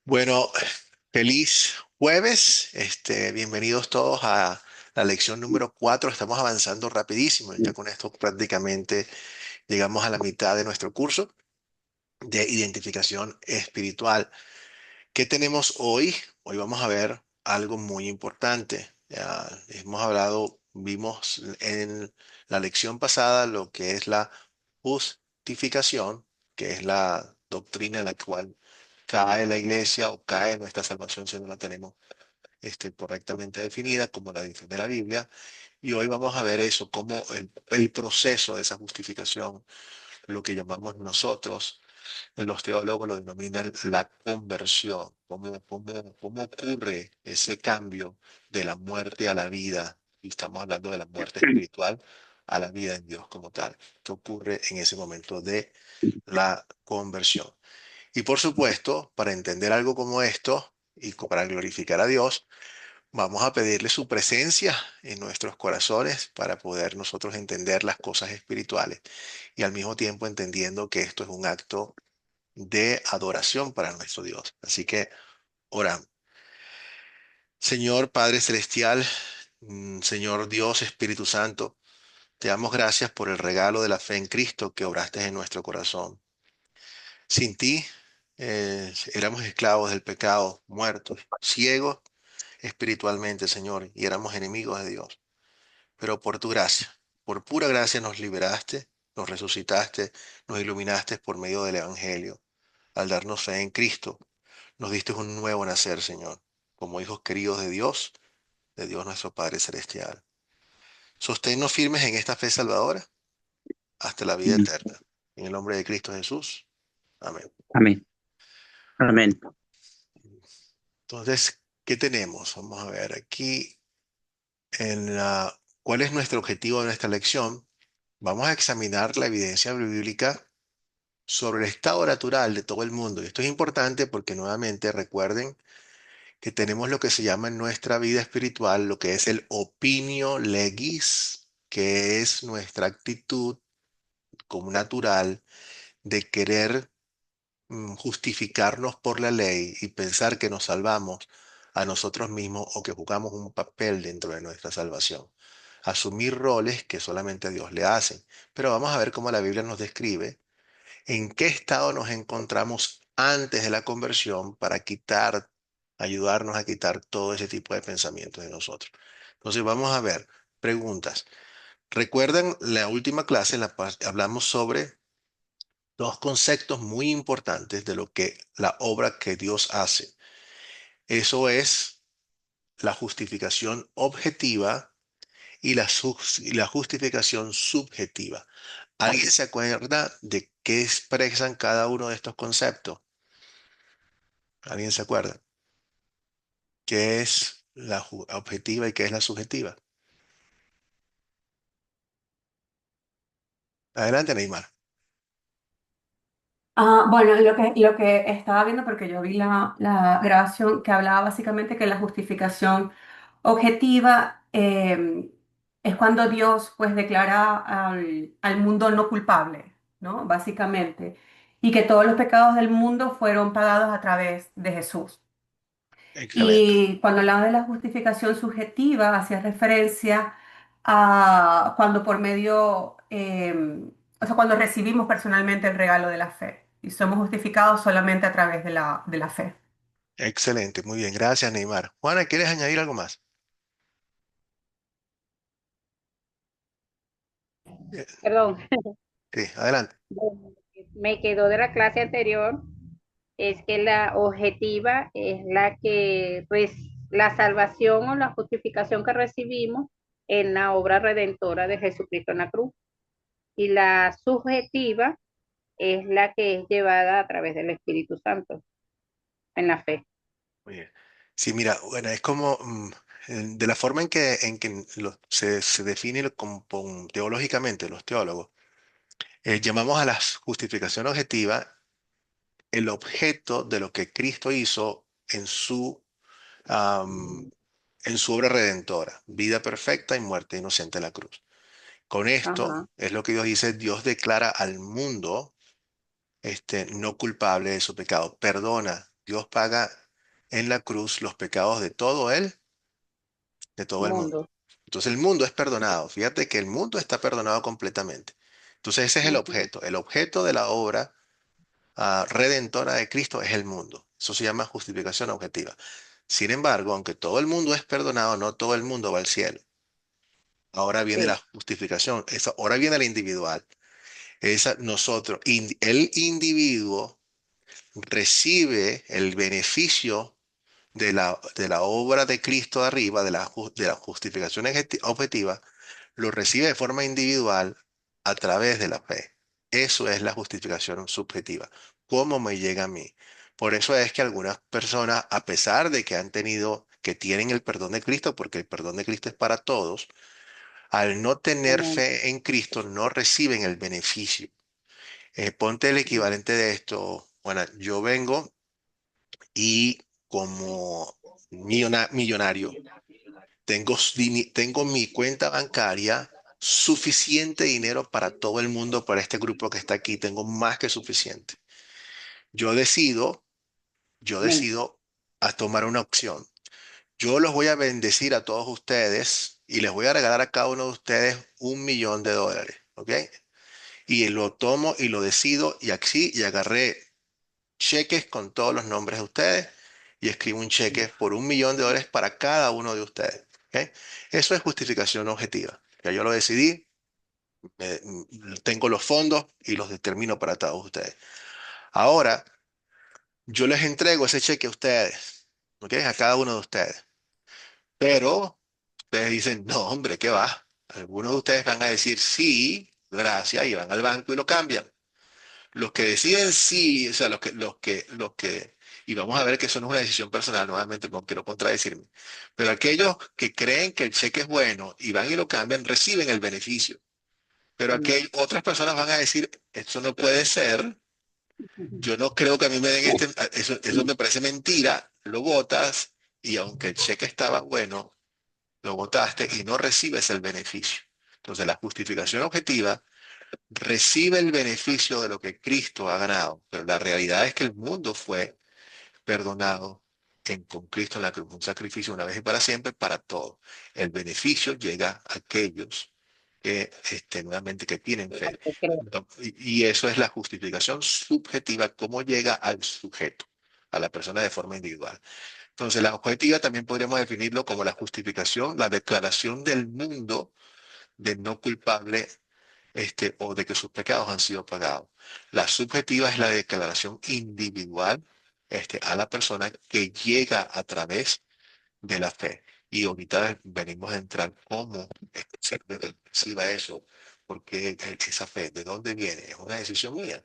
Bueno, feliz jueves. Bienvenidos todos a la lección número 4. Estamos avanzando rapidísimo. Ya con esto prácticamente llegamos a la mitad de nuestro curso de identificación espiritual. ¿Qué tenemos hoy? Hoy vamos a ver algo muy importante. Ya hemos hablado, vimos en la lección pasada lo que es la justificación, que es la doctrina en la cual cae la iglesia o cae nuestra salvación si no la tenemos correctamente definida, como la dice la Biblia. Y hoy vamos a ver eso, como el proceso de esa justificación, lo que llamamos nosotros, los teólogos lo denominan la conversión, cómo ocurre ese cambio de la muerte a la vida. Y estamos hablando de la muerte espiritual a la vida en Dios como tal, que ocurre en ese momento de la conversión. Y por supuesto, para entender algo como esto y para glorificar a Dios, vamos a pedirle su presencia en nuestros corazones para poder nosotros entender las cosas espirituales y al mismo tiempo entendiendo que esto es un acto de adoración para nuestro Dios. Así que oramos. Señor Padre Celestial, Señor Dios Espíritu Santo, te damos gracias por el regalo de la fe en Cristo que obraste en nuestro corazón. Sin ti éramos esclavos del pecado, muertos, ciegos espiritualmente, Señor, y éramos enemigos de Dios. Pero por tu gracia, por pura gracia nos liberaste, nos resucitaste, nos iluminaste por medio del Evangelio. Al darnos fe en Cristo, nos diste un nuevo nacer, Señor, como hijos queridos de Dios nuestro Padre Celestial. Sosténnos firmes en esta fe salvadora hasta la vida eterna. En el nombre de Cristo Jesús. Amén. Amén. Amén. Entonces, ¿qué tenemos? Vamos a ver aquí ¿cuál es nuestro objetivo de nuestra lección? Vamos a examinar la evidencia bíblica sobre el estado natural de todo el mundo. Y esto es importante porque nuevamente recuerden que tenemos lo que se llama en nuestra vida espiritual, lo que es el opinio legis, que es nuestra actitud como natural de querer justificarnos por la ley y pensar que nos salvamos a nosotros mismos o que jugamos un papel dentro de nuestra salvación. Asumir roles que solamente a Dios le hacen. Pero vamos a ver cómo la Biblia nos describe en qué estado nos encontramos antes de la conversión para ayudarnos a quitar todo ese tipo de pensamientos de nosotros. Entonces vamos a ver preguntas. ¿Recuerdan la última clase hablamos sobre dos conceptos muy importantes de lo que la obra que Dios hace? Eso es la justificación objetiva y la justificación subjetiva. ¿Alguien se acuerda de qué expresan cada uno de estos conceptos? ¿Alguien se acuerda? ¿Qué es la objetiva y qué es la subjetiva? Adelante, Neymar. Bueno, lo que estaba viendo, porque yo vi la grabación que hablaba básicamente que la justificación objetiva es cuando Dios pues declara al mundo no culpable, ¿no? Básicamente, y que todos los pecados del mundo fueron pagados a través de Jesús. Excelente. Y cuando hablaba de la justificación subjetiva, hacía referencia a cuando por medio, o sea, cuando recibimos personalmente el regalo de la fe y somos justificados solamente a través de la fe. Excelente. Muy bien. Gracias, Neymar. Juana, ¿quieres añadir algo más? Eh, Perdón, Sí, adelante. me quedó de la clase anterior, es que la objetiva es la que, pues, la salvación o la justificación que recibimos en la obra redentora de Jesucristo en la cruz. Y la subjetiva es la que es llevada a través del Espíritu Santo en la fe. Muy bien. Sí, mira, bueno, es como de la forma en que se define teológicamente los teólogos, llamamos a la justificación objetiva el objeto de lo que Cristo hizo am, en su obra redentora, vida perfecta y muerte inocente en la cruz. Con esto Ajá. es lo que Dios dice, Dios declara al mundo no culpable de su pecado, perdona. Dios paga en la cruz los pecados de todo el mundo. Mundo. Entonces el mundo es perdonado. Fíjate que el mundo está perdonado completamente. Entonces ese es el Ujú. objeto. El objeto de la obra redentora de Cristo es el mundo. Eso se llama justificación objetiva. Sin embargo, aunque todo el mundo es perdonado, no todo el mundo va al cielo. Ahora viene la Sí, justificación. Ahora viene la individual. El individuo recibe el beneficio de la obra de Cristo arriba, de la justificación objetiva, lo recibe de forma individual a través de la fe. Eso es la justificación subjetiva. ¿Cómo me llega a mí? Por eso es que algunas personas, a pesar de que que tienen el perdón de Cristo, porque el perdón de Cristo es para todos, al no tener amén. fe en Cristo, no reciben el beneficio. Ponte el equivalente de esto. Bueno, yo vengo y como millonario, tengo mi cuenta bancaria suficiente dinero para todo el mundo, para este grupo que está aquí, tengo más que suficiente. Yo decido, yo Amén. decido a tomar una opción. Yo los voy a bendecir a todos ustedes y les voy a regalar a cada uno de ustedes $1.000.000, ¿ok? Y lo tomo y lo decido y agarré cheques con todos los nombres de ustedes y escribo un cheque por $1.000.000 para cada uno de ustedes. ¿Ok? Eso es justificación objetiva. Ya yo lo decidí, tengo los fondos y los determino para todos ustedes. Ahora, yo les entrego ese cheque a ustedes, ¿ok? A cada uno de ustedes. Pero ustedes dicen, no, hombre, ¿qué va? Algunos de ustedes van a decir sí, gracias, y van al banco y lo cambian. Los que deciden sí, o sea, y vamos a ver que eso no es una decisión personal, nuevamente no quiero contradecirme, pero aquellos que creen que el cheque es bueno y van y lo cambian, reciben el beneficio. Pero Amén. otras personas van a decir, esto no puede ser, Ujú. yo no creo que a mí me den eso me parece mentira, lo votas y aunque el cheque estaba bueno, lo votaste y no recibes el beneficio. Entonces la justificación objetiva recibe el beneficio de lo que Cristo ha ganado, pero la realidad es que el mundo fue perdonado con Cristo en la cruz, un sacrificio una vez y para siempre para todos. El beneficio llega a aquellos que nuevamente que tienen fe. Te creo. Y eso es la justificación subjetiva, cómo llega al sujeto, a la persona de forma individual. Entonces, la objetiva también podríamos definirlo como la justificación, la declaración del mundo de no culpable o de que sus pecados han sido pagados. La subjetiva es la declaración individual a la persona que llega a través de la fe. Y ahorita venimos a entrar cómo se reciba eso, porque esa fe, ¿de dónde viene? Es una decisión mía.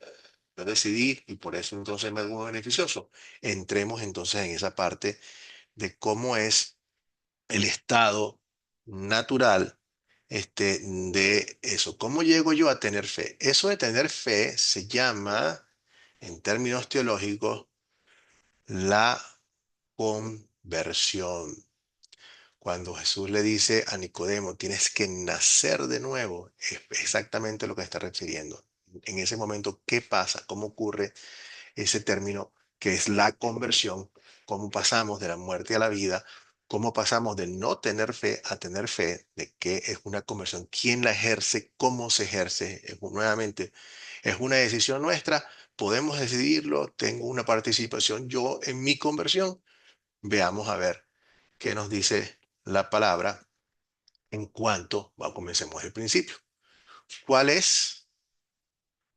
Yo decidí y por eso entonces me hago beneficioso. Entremos entonces en esa parte de cómo es el estado natural de eso. ¿Cómo llego yo a tener fe? Eso de tener fe se llama, en términos teológicos, la conversión. Cuando Jesús le dice a Nicodemo, tienes que nacer de nuevo, es exactamente lo que está refiriendo. En ese momento, ¿qué pasa? ¿Cómo ocurre ese término que es la conversión? ¿Cómo pasamos de la muerte a la vida? ¿Cómo pasamos de no tener fe a tener fe? ¿De qué es una conversión? ¿Quién la ejerce? ¿Cómo se ejerce? Nuevamente, es una decisión nuestra. Podemos decidirlo. Tengo una participación yo en mi conversión. Veamos a ver qué nos dice la palabra en cuanto, comencemos el principio. ¿Cuál es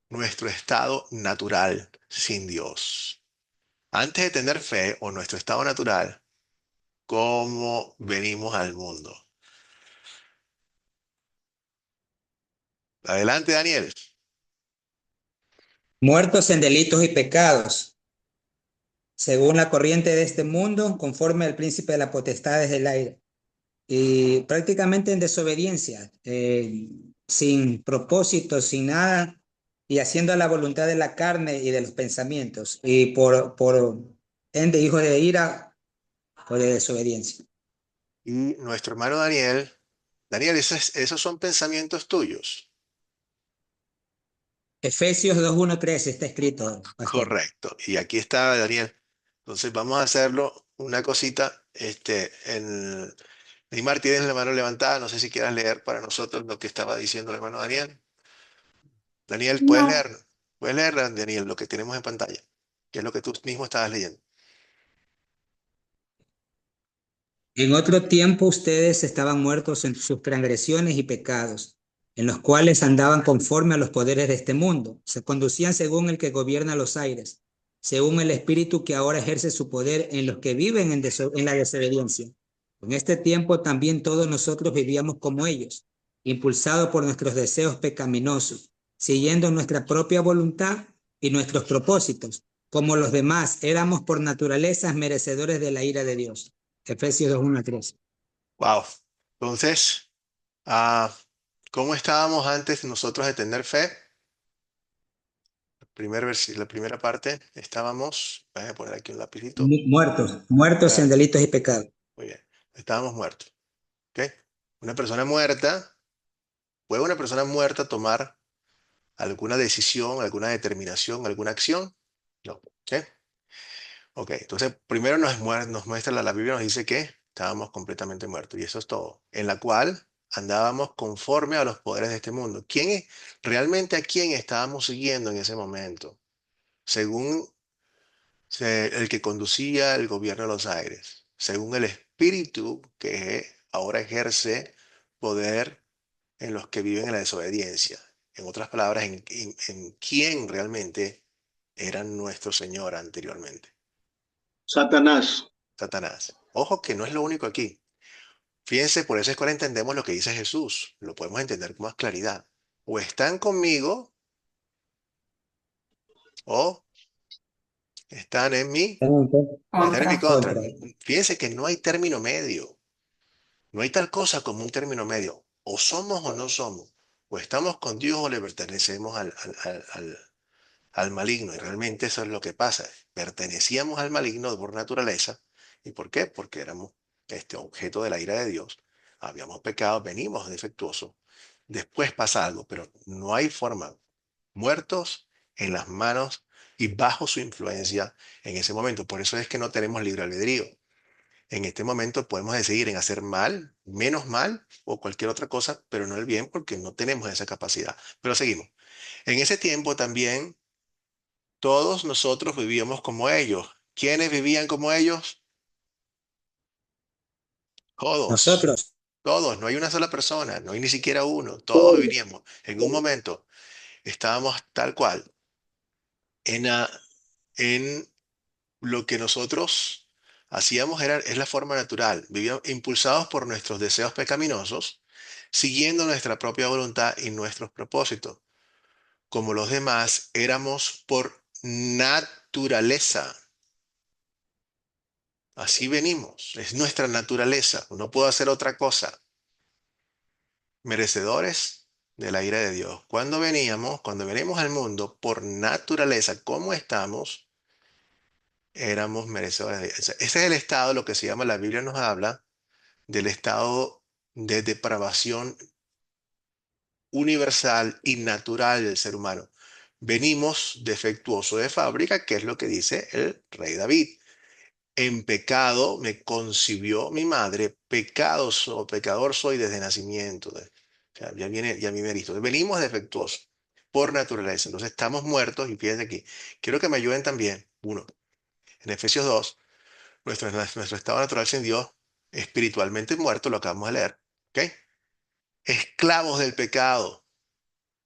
nuestro estado natural sin Dios? Antes de tener fe o nuestro estado natural, ¿cómo venimos al mundo? Adelante, Daniel. Muertos en delitos y pecados, según la corriente de este mundo, conforme al príncipe de las potestades del aire, y prácticamente en desobediencia, sin propósito, sin nada, y haciendo la voluntad de la carne y de los pensamientos, y por ende hijos de ira o de desobediencia. Y nuestro hermano Daniel. Daniel, esos son pensamientos tuyos. Efesios 2:1-3 está escrito, pastor. Correcto. Y aquí está Daniel. Entonces vamos a hacerlo una cosita. Neymar, tienes la mano levantada. No sé si quieras leer para nosotros lo que estaba diciendo el hermano Daniel. Daniel, ¿puedes No, leer? ¿Puedes leer, Daniel, lo que tenemos en pantalla? Que es lo que tú mismo estabas leyendo. En otro tiempo ustedes estaban muertos en sus transgresiones y pecados, en los cuales andaban conforme a los poderes de este mundo, se conducían según el que gobierna los aires, según el espíritu que ahora ejerce su poder en los que viven en la desobediencia. En este tiempo también todos nosotros vivíamos como ellos, impulsados por nuestros deseos pecaminosos, siguiendo nuestra propia voluntad y nuestros propósitos. Como los demás, éramos por naturaleza merecedores de la ira de Dios. Efesios 2:1-3. Wow. Entonces, ah, ¿cómo estábamos antes nosotros de tener fe? La primera parte, estábamos, voy a poner aquí un lapicito. Muertos en Muertos. delitos y pecados. Muy bien. Estábamos muertos. ¿Ok? Una persona muerta, ¿puede una persona muerta tomar alguna decisión, alguna determinación, alguna acción? No. ¿Ok? Ok, entonces primero nos muestra la Biblia, nos dice que estábamos completamente muertos y eso es todo, en la cual andábamos conforme a los poderes de este mundo. Realmente a quién estábamos siguiendo en ese momento? Según el que conducía el gobierno de los aires, según el espíritu que ahora ejerce poder en los que viven en la desobediencia. En otras palabras, en quién realmente era nuestro Señor anteriormente. Satanás. Satanás. Ojo que no es lo único aquí. Fíjense, por eso es que ahora entendemos lo que dice Jesús. Lo podemos entender con más claridad. O están conmigo o están en mí, están en mi contra. contra. Contra. Fíjense que no hay término medio. No hay tal cosa como un término medio. O somos o no somos. O estamos con Dios o le pertenecemos al maligno. Y realmente eso es lo que pasa. Pertenecíamos al maligno por naturaleza. ¿Y por qué? Porque éramos este objeto de la ira de Dios. Habíamos pecado, venimos defectuosos. Después pasa algo, pero no hay forma. Muertos en las manos y bajo su influencia en ese momento. Por eso es que no tenemos libre albedrío. En este momento podemos decidir en hacer mal, menos mal o cualquier otra cosa, pero no el bien porque no tenemos esa capacidad. Pero seguimos. En ese tiempo también todos nosotros vivíamos como ellos. ¿Quiénes vivían como ellos? Todos. Nosotros, Todos. No hay una sola persona. No hay ni siquiera uno. Todos vivíamos. En un momento estábamos tal cual en lo que nosotros hacíamos es la forma natural. Vivíamos impulsados por nuestros deseos pecaminosos, siguiendo nuestra propia voluntad y nuestros propósitos. Como los demás, éramos por naturaleza. Así venimos, es nuestra naturaleza, no puedo hacer otra cosa. Merecedores de la ira de Dios. Cuando venimos al mundo, por naturaleza, como estamos, éramos merecedores de Dios. Ese es el estado, lo que se llama, la Biblia nos habla del estado de depravación universal y natural del ser humano. Venimos defectuoso de fábrica, que es lo que dice el rey David. En pecado me concibió mi madre, pecador soy desde nacimiento. O sea, ya viene, ya mi mérito. Venimos defectuosos por naturaleza. Entonces estamos muertos y fíjense aquí. Quiero que me ayuden también. Uno, en Efesios 2, nuestro estado natural sin Dios, espiritualmente muerto, lo acabamos de leer. ¿Ok? Esclavos del pecado,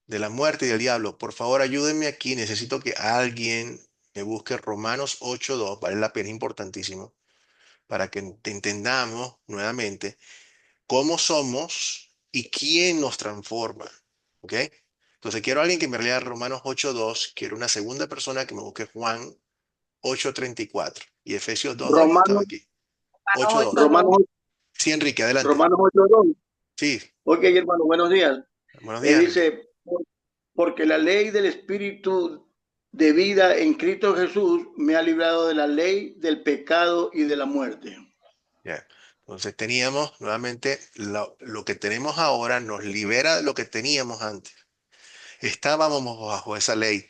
de la muerte y del diablo. Por favor, ayúdenme aquí. Necesito que alguien me busque Romanos 8:2. Vale la pena, importantísimo para que entendamos nuevamente cómo somos y quién nos transforma. ¿Ok? Entonces quiero a alguien que me lea Romanos 8:2, quiero una segunda persona que me busque Juan 8:34 y Efesios 2:2, yo estaba Romanos, aquí. Romanos 8:2. 8:2. Romanos, Sí, Enrique, adelante. Romanos 8:2. Sí, Ok, hermano, buenos días. buenos días, Enrique. Dice, porque la ley del Espíritu de vida en Cristo Jesús me ha librado de la ley del pecado y de la muerte. Ya. Entonces teníamos nuevamente lo que tenemos ahora nos libera de lo que teníamos antes. Estábamos bajo esa ley.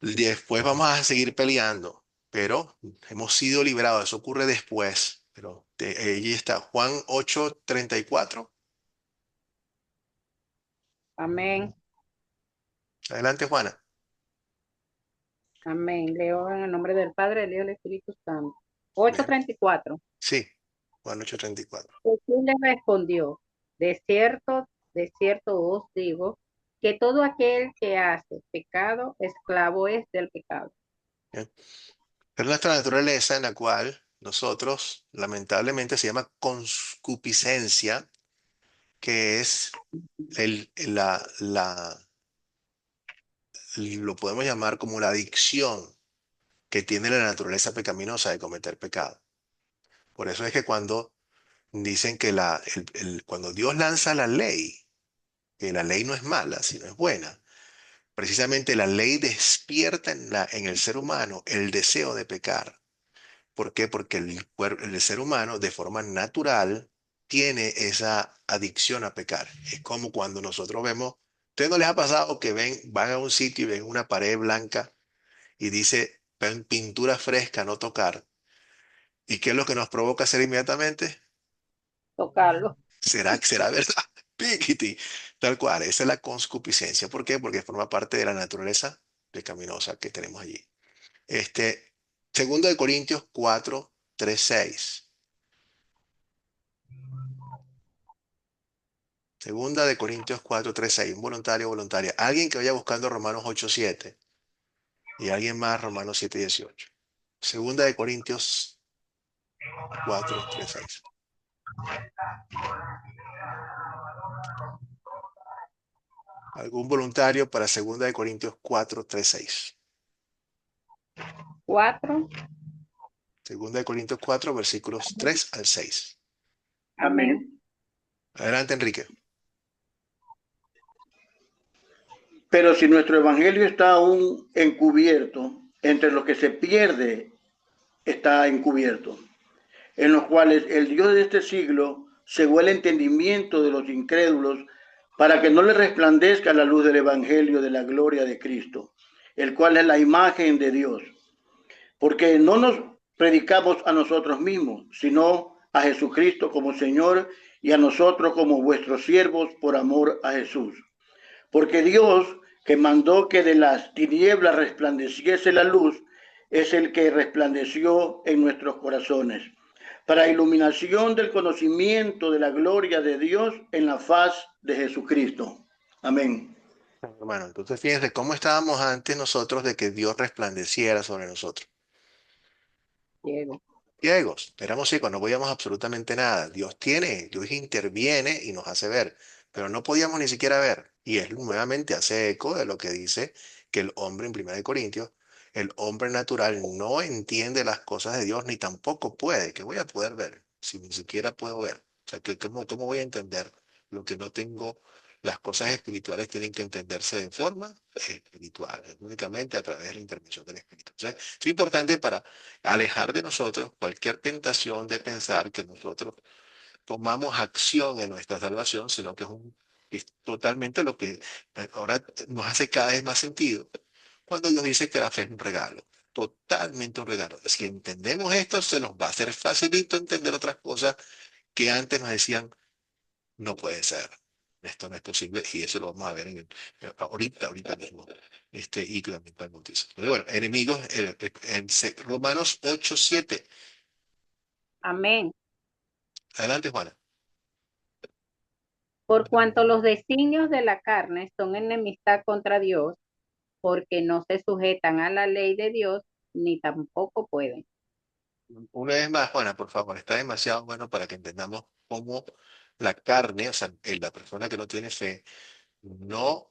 Después vamos a seguir peleando. pero hemos sido liberados. Eso ocurre después. Pero allí está Juan 8:34. Amén. Adelante, Juana. Amén. Leo en el nombre del Padre, del Hijo y del Espíritu Santo. Bien. 8:34. Sí, Juan 8:34. Jesús le respondió, de cierto os digo, que todo aquel que hace pecado, esclavo es del pecado. Bien. Pero nuestra naturaleza en la cual nosotros, lamentablemente, se llama concupiscencia, que es lo podemos llamar como la adicción que tiene la naturaleza pecaminosa de cometer pecado. Por eso es que cuando dicen que cuando Dios lanza la ley, que la ley no es mala, sino es buena, precisamente la ley despierta en el ser humano el deseo de pecar. ¿Por qué? Porque el ser humano de forma natural tiene esa adicción a pecar. Es como cuando nosotros vemos, ¿ustedes no les ha pasado que van a un sitio y ven una pared blanca y dice pintura fresca, no tocar? ¿Y qué es lo que nos provoca hacer inmediatamente? Tocarlo. ¿Será verdad? Piquiti. Tal cual, esa es la concupiscencia. ¿Por qué? Porque forma parte de la naturaleza pecaminosa que tenemos allí. Segundo de Corintios 4:3-6. Segunda de Corintios 4:3-6. Un voluntario o voluntaria. Alguien que vaya buscando Romanos 8:7 y alguien más Romanos 7:18. Segunda de Corintios 4:3-6. ¿Algún voluntario para Segunda de Corintios 4:3-6? 4. Segunda de Corintios 4, versículos 3-6. Amén. Adelante, Enrique. Pero si nuestro evangelio está aún encubierto, entre los que se pierde está encubierto, en los cuales el Dios de este siglo cegó el entendimiento de los incrédulos para que no les resplandezca la luz del evangelio de la gloria de Cristo, el cual es la imagen de Dios. Porque no nos predicamos a nosotros mismos, sino a Jesucristo como Señor y a nosotros como vuestros siervos por amor a Jesús. Porque Dios, que mandó que de las tinieblas resplandeciese la luz, es el que resplandeció en nuestros corazones, para iluminación del conocimiento de la gloria de Dios en la faz de Jesucristo. Amén. Hermano, entonces fíjense cómo estábamos antes nosotros de que Dios resplandeciera sobre nosotros. Ciego. Ciegos, éramos ciegos, no podíamos absolutamente nada. Dios interviene y nos hace ver, pero no podíamos ni siquiera ver. Y él nuevamente hace eco de lo que dice que el hombre en 1 Corintios, el hombre natural no entiende las cosas de Dios ni tampoco puede. ¿Qué voy a poder ver si ni siquiera puedo ver? O sea, ¿cómo voy a entender lo que no tengo? Las cosas espirituales tienen que entenderse de forma espiritual, únicamente a través de la intervención del Espíritu. O sea, es importante para alejar de nosotros cualquier tentación de pensar que nosotros tomamos acción en nuestra salvación, sino que es totalmente lo que ahora nos hace cada vez más sentido cuando Dios dice que la fe es un regalo, totalmente un regalo. Si entendemos esto, se nos va a hacer facilito entender otras cosas que antes nos decían, no puede ser. Esto no es posible y eso lo vamos a ver ahorita mismo. Y también para el bautizo. Pero bueno, enemigos, en Romanos 8:7. Amén. Adelante, Juana. Por cuanto los designios de la carne son enemistad contra Dios, porque no se sujetan a la ley de Dios, ni tampoco pueden. Una vez más, Juana, por favor, está demasiado bueno para que entendamos cómo la carne, o sea, la persona que no tiene fe, no,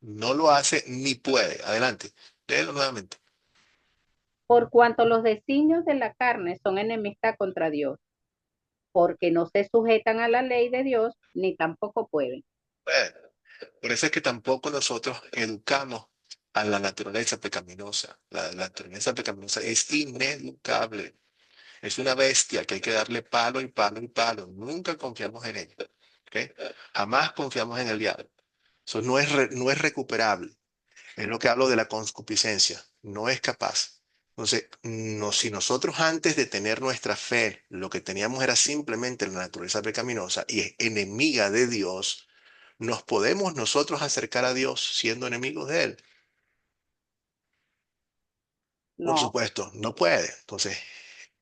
no lo hace ni puede. Adelante, léelo nuevamente. Por cuanto los designios de la carne son enemistad contra Dios, porque no se sujetan a la ley de Dios, ni tampoco pueden. Bueno, por eso es que tampoco nosotros educamos a la naturaleza pecaminosa. La naturaleza pecaminosa es ineducable. Es una bestia que hay que darle palo y palo y palo. Nunca confiamos en ella. ¿Ok? Jamás confiamos en el diablo. Eso no es recuperable. Es lo que hablo de la concupiscencia. No es capaz. Entonces, no, si nosotros antes de tener nuestra fe, lo que teníamos era simplemente la naturaleza pecaminosa y es enemiga de Dios, ¿nos podemos nosotros acercar a Dios siendo enemigos de Él? Por No, supuesto, no puede. Entonces,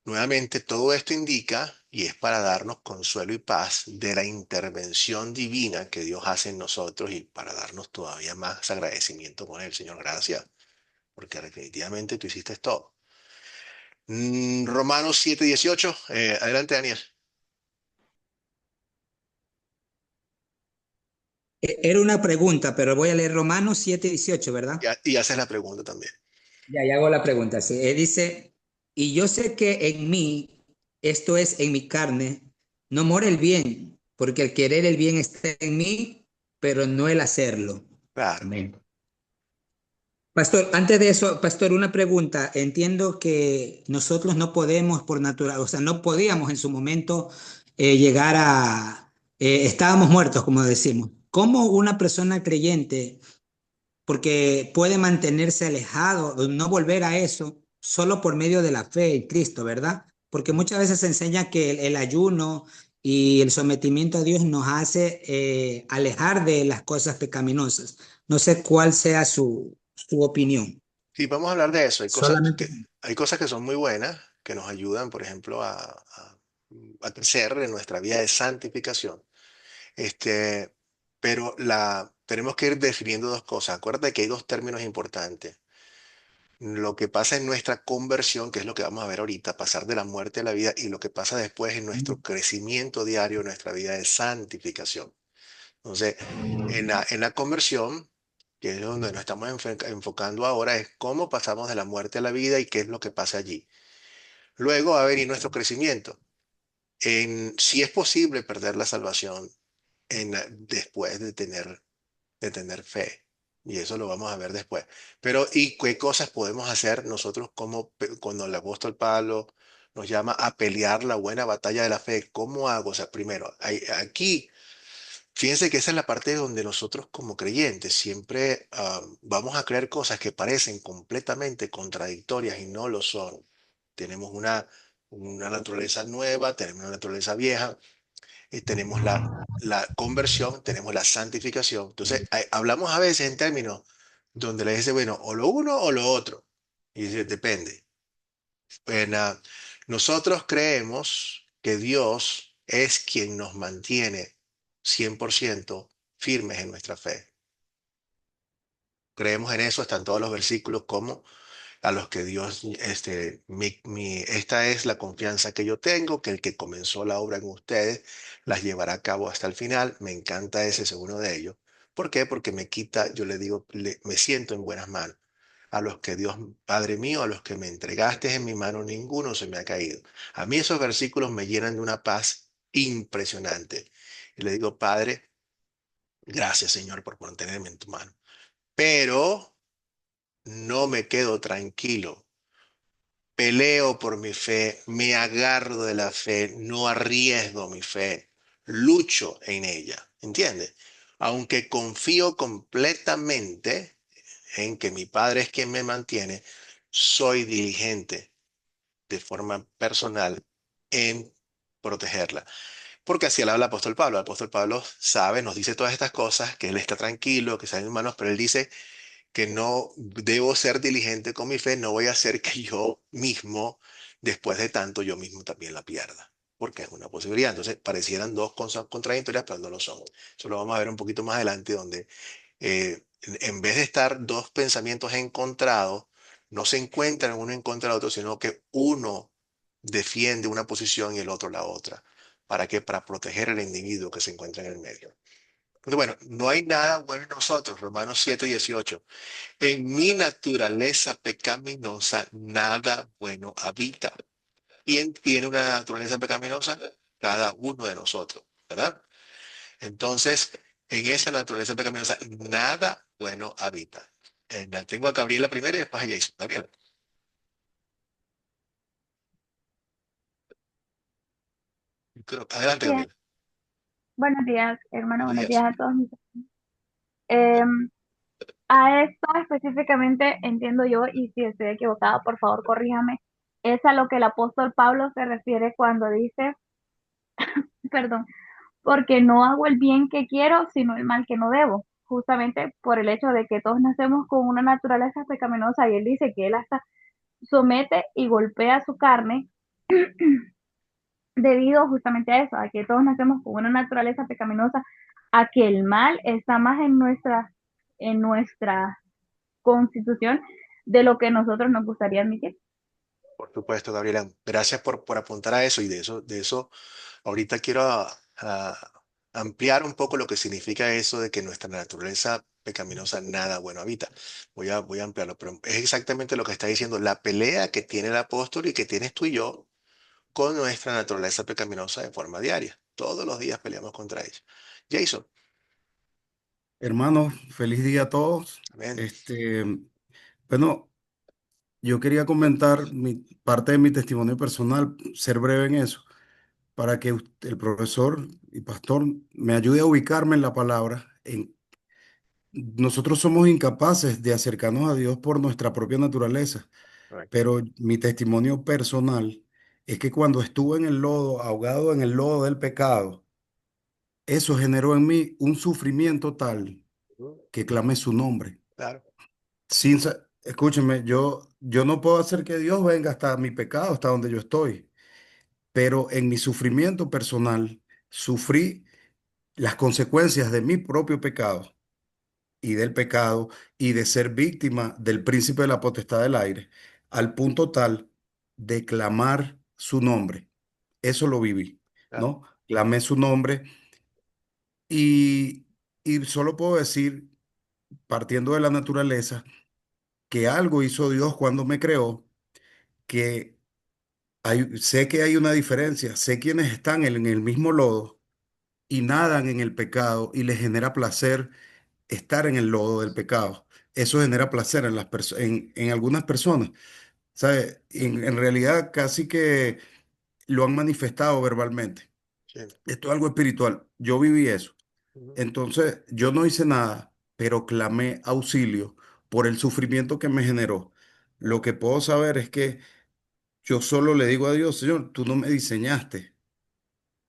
nuevamente, todo esto indica, y es para darnos consuelo y paz de la intervención divina que Dios hace en nosotros y para darnos todavía más agradecimiento con Él, Señor, gracias, porque definitivamente tú hiciste todo. Romanos 7:18, adelante, Daniel. Era una pregunta, pero voy a leer Romanos 7:18, ¿verdad? Y haces la pregunta también. Ya hago la pregunta. Sí. Dice, y yo sé que en mí, esto es en mi carne, no mora el bien, porque el querer el bien está en mí, pero no el hacerlo. Claro. Amén. Pastor, antes de eso, Pastor, una pregunta. Entiendo que nosotros no podemos por naturaleza, o sea, no podíamos en su momento llegar a, estábamos muertos, como decimos. ¿Cómo una persona creyente, porque puede mantenerse alejado, no volver a eso, solo por medio de la fe en Cristo, ¿verdad? Porque muchas veces se enseña que el ayuno y el sometimiento a Dios nos hace alejar de las cosas pecaminosas. No sé cuál sea su opinión. Sí, vamos a hablar de eso. Solamente. Hay cosas que son muy buenas, que nos ayudan, por ejemplo, a crecer en nuestra vida de santificación. Este, pero tenemos que ir definiendo dos cosas. Acuérdate que hay dos términos importantes. Lo que pasa en nuestra conversión, que es lo que vamos a ver ahorita, pasar de la muerte a la vida, y lo que pasa después en nuestro crecimiento diario, en nuestra vida de santificación. Entonces, en la conversión, que es donde nos estamos enfocando ahora, es cómo pasamos de la muerte a la vida y qué es lo que pasa allí. Luego va a venir nuestro crecimiento. Si es posible perder la salvación después de tener fe. Y eso lo vamos a ver después. Pero, ¿y qué cosas podemos hacer nosotros como cuando el apóstol Pablo nos llama a pelear la buena batalla de la fe? ¿Cómo hago? O sea, primero, aquí, fíjense que esa es la parte donde nosotros como creyentes siempre vamos a creer cosas que parecen completamente contradictorias y no lo son. Tenemos una naturaleza nueva, tenemos una naturaleza vieja, tenemos la conversión, tenemos la santificación. Entonces, hablamos a veces en términos donde le dice, bueno, o lo uno o lo otro. Y dice, depende. Bueno, nosotros creemos que Dios es quien nos mantiene 100% firmes en nuestra fe. Creemos en eso, están todos los versículos como a los que Dios, esta es la confianza que yo tengo, que el que comenzó la obra en ustedes las llevará a cabo hasta el final. Me encanta ese segundo de ellos. ¿Por qué? Porque me quita, yo le digo, me siento en buenas manos. A los que Dios, Padre mío, a los que me entregaste en mi mano, ninguno se me ha caído. A mí esos versículos me llenan de una paz impresionante. Y le digo, Padre, gracias Señor por tenerme en tu mano. Pero no me quedo tranquilo. Peleo por mi fe, me agarro de la fe, no arriesgo mi fe, lucho en ella, ¿entiendes? Aunque confío completamente en que mi Padre es quien me mantiene, soy diligente de forma personal en protegerla. Porque así habla el apóstol Pablo. El apóstol Pablo sabe, nos dice todas estas cosas, que él está tranquilo, que está en manos, pero él dice que no debo ser diligente con mi fe, no voy a hacer que yo mismo, después de tanto, yo mismo también la pierda, porque es una posibilidad. Entonces, parecieran dos cosas contradictorias, pero no lo son. Eso lo vamos a ver un poquito más adelante, donde en vez de estar dos pensamientos encontrados, no se encuentran uno en contra del otro, sino que uno defiende una posición y el otro la otra. ¿Para qué? Para proteger al individuo que se encuentra en el medio. Entonces, bueno, no hay nada bueno en nosotros, Romanos 7:18. En mi naturaleza pecaminosa nada bueno habita. ¿Quién tiene una naturaleza pecaminosa? Cada uno de nosotros, ¿verdad? Entonces, en esa naturaleza pecaminosa nada bueno habita. Tengo a Gabriela primero y después a Jason. Gabriela. Adelante, Bien, Gabriela. buenos días, hermano, Buenos buenos días días. a todos. Em, A esto específicamente entiendo yo, y si estoy equivocada, por favor, corríjame. Es a lo que el apóstol Pablo se refiere cuando dice, perdón, porque no hago el bien que quiero, sino el mal que no debo. Justamente por el hecho de que todos nacemos con una naturaleza pecaminosa y él dice que él hasta somete y golpea su carne debido justamente a eso, a que todos nacemos con una naturaleza pecaminosa, a que el mal está más en nuestra constitución de lo que nosotros nos gustaría admitir. Por supuesto, Gabriela. Gracias por apuntar a eso y de eso ahorita quiero ampliar un poco lo que significa eso de que nuestra naturaleza pecaminosa nada bueno habita. Voy a ampliarlo, pero es exactamente lo que está diciendo la pelea que tiene el apóstol y que tienes tú y yo con nuestra naturaleza pecaminosa de forma diaria. Todos los días peleamos contra ella. Jason, Hermanos, feliz día a todos. amén. Bueno, yo quería comentar parte de mi testimonio personal, ser breve en eso, para que el profesor y pastor me ayude a ubicarme en la palabra. Nosotros somos incapaces de acercarnos a Dios por nuestra propia naturaleza, Correcto. pero mi testimonio personal es que cuando estuve en el lodo, ahogado en el lodo del pecado, eso generó en mí un sufrimiento tal que clamé su nombre. Claro, Escúcheme, yo no puedo hacer que Dios venga hasta mi pecado, hasta donde yo estoy, pero en mi sufrimiento personal sufrí las consecuencias de mi propio pecado y del pecado y de ser víctima del príncipe de la potestad del aire, al punto tal de clamar su nombre. Eso lo viví, claro. ¿no? Clamé su nombre y, y solo puedo decir, partiendo de la naturaleza, que algo hizo Dios cuando me creó, que sé que hay una diferencia, sé quienes están en el mismo lodo y nadan en el pecado y les genera placer estar en el lodo del pecado. Eso genera placer en en algunas personas, ¿sabe? En realidad casi que lo han manifestado verbalmente. Sí. Esto es algo espiritual. Yo viví eso. Ujú. Entonces, yo no hice nada, pero clamé auxilio por el sufrimiento que me generó. Lo que puedo saber es que yo solo le digo a Dios, Señor, tú no me diseñaste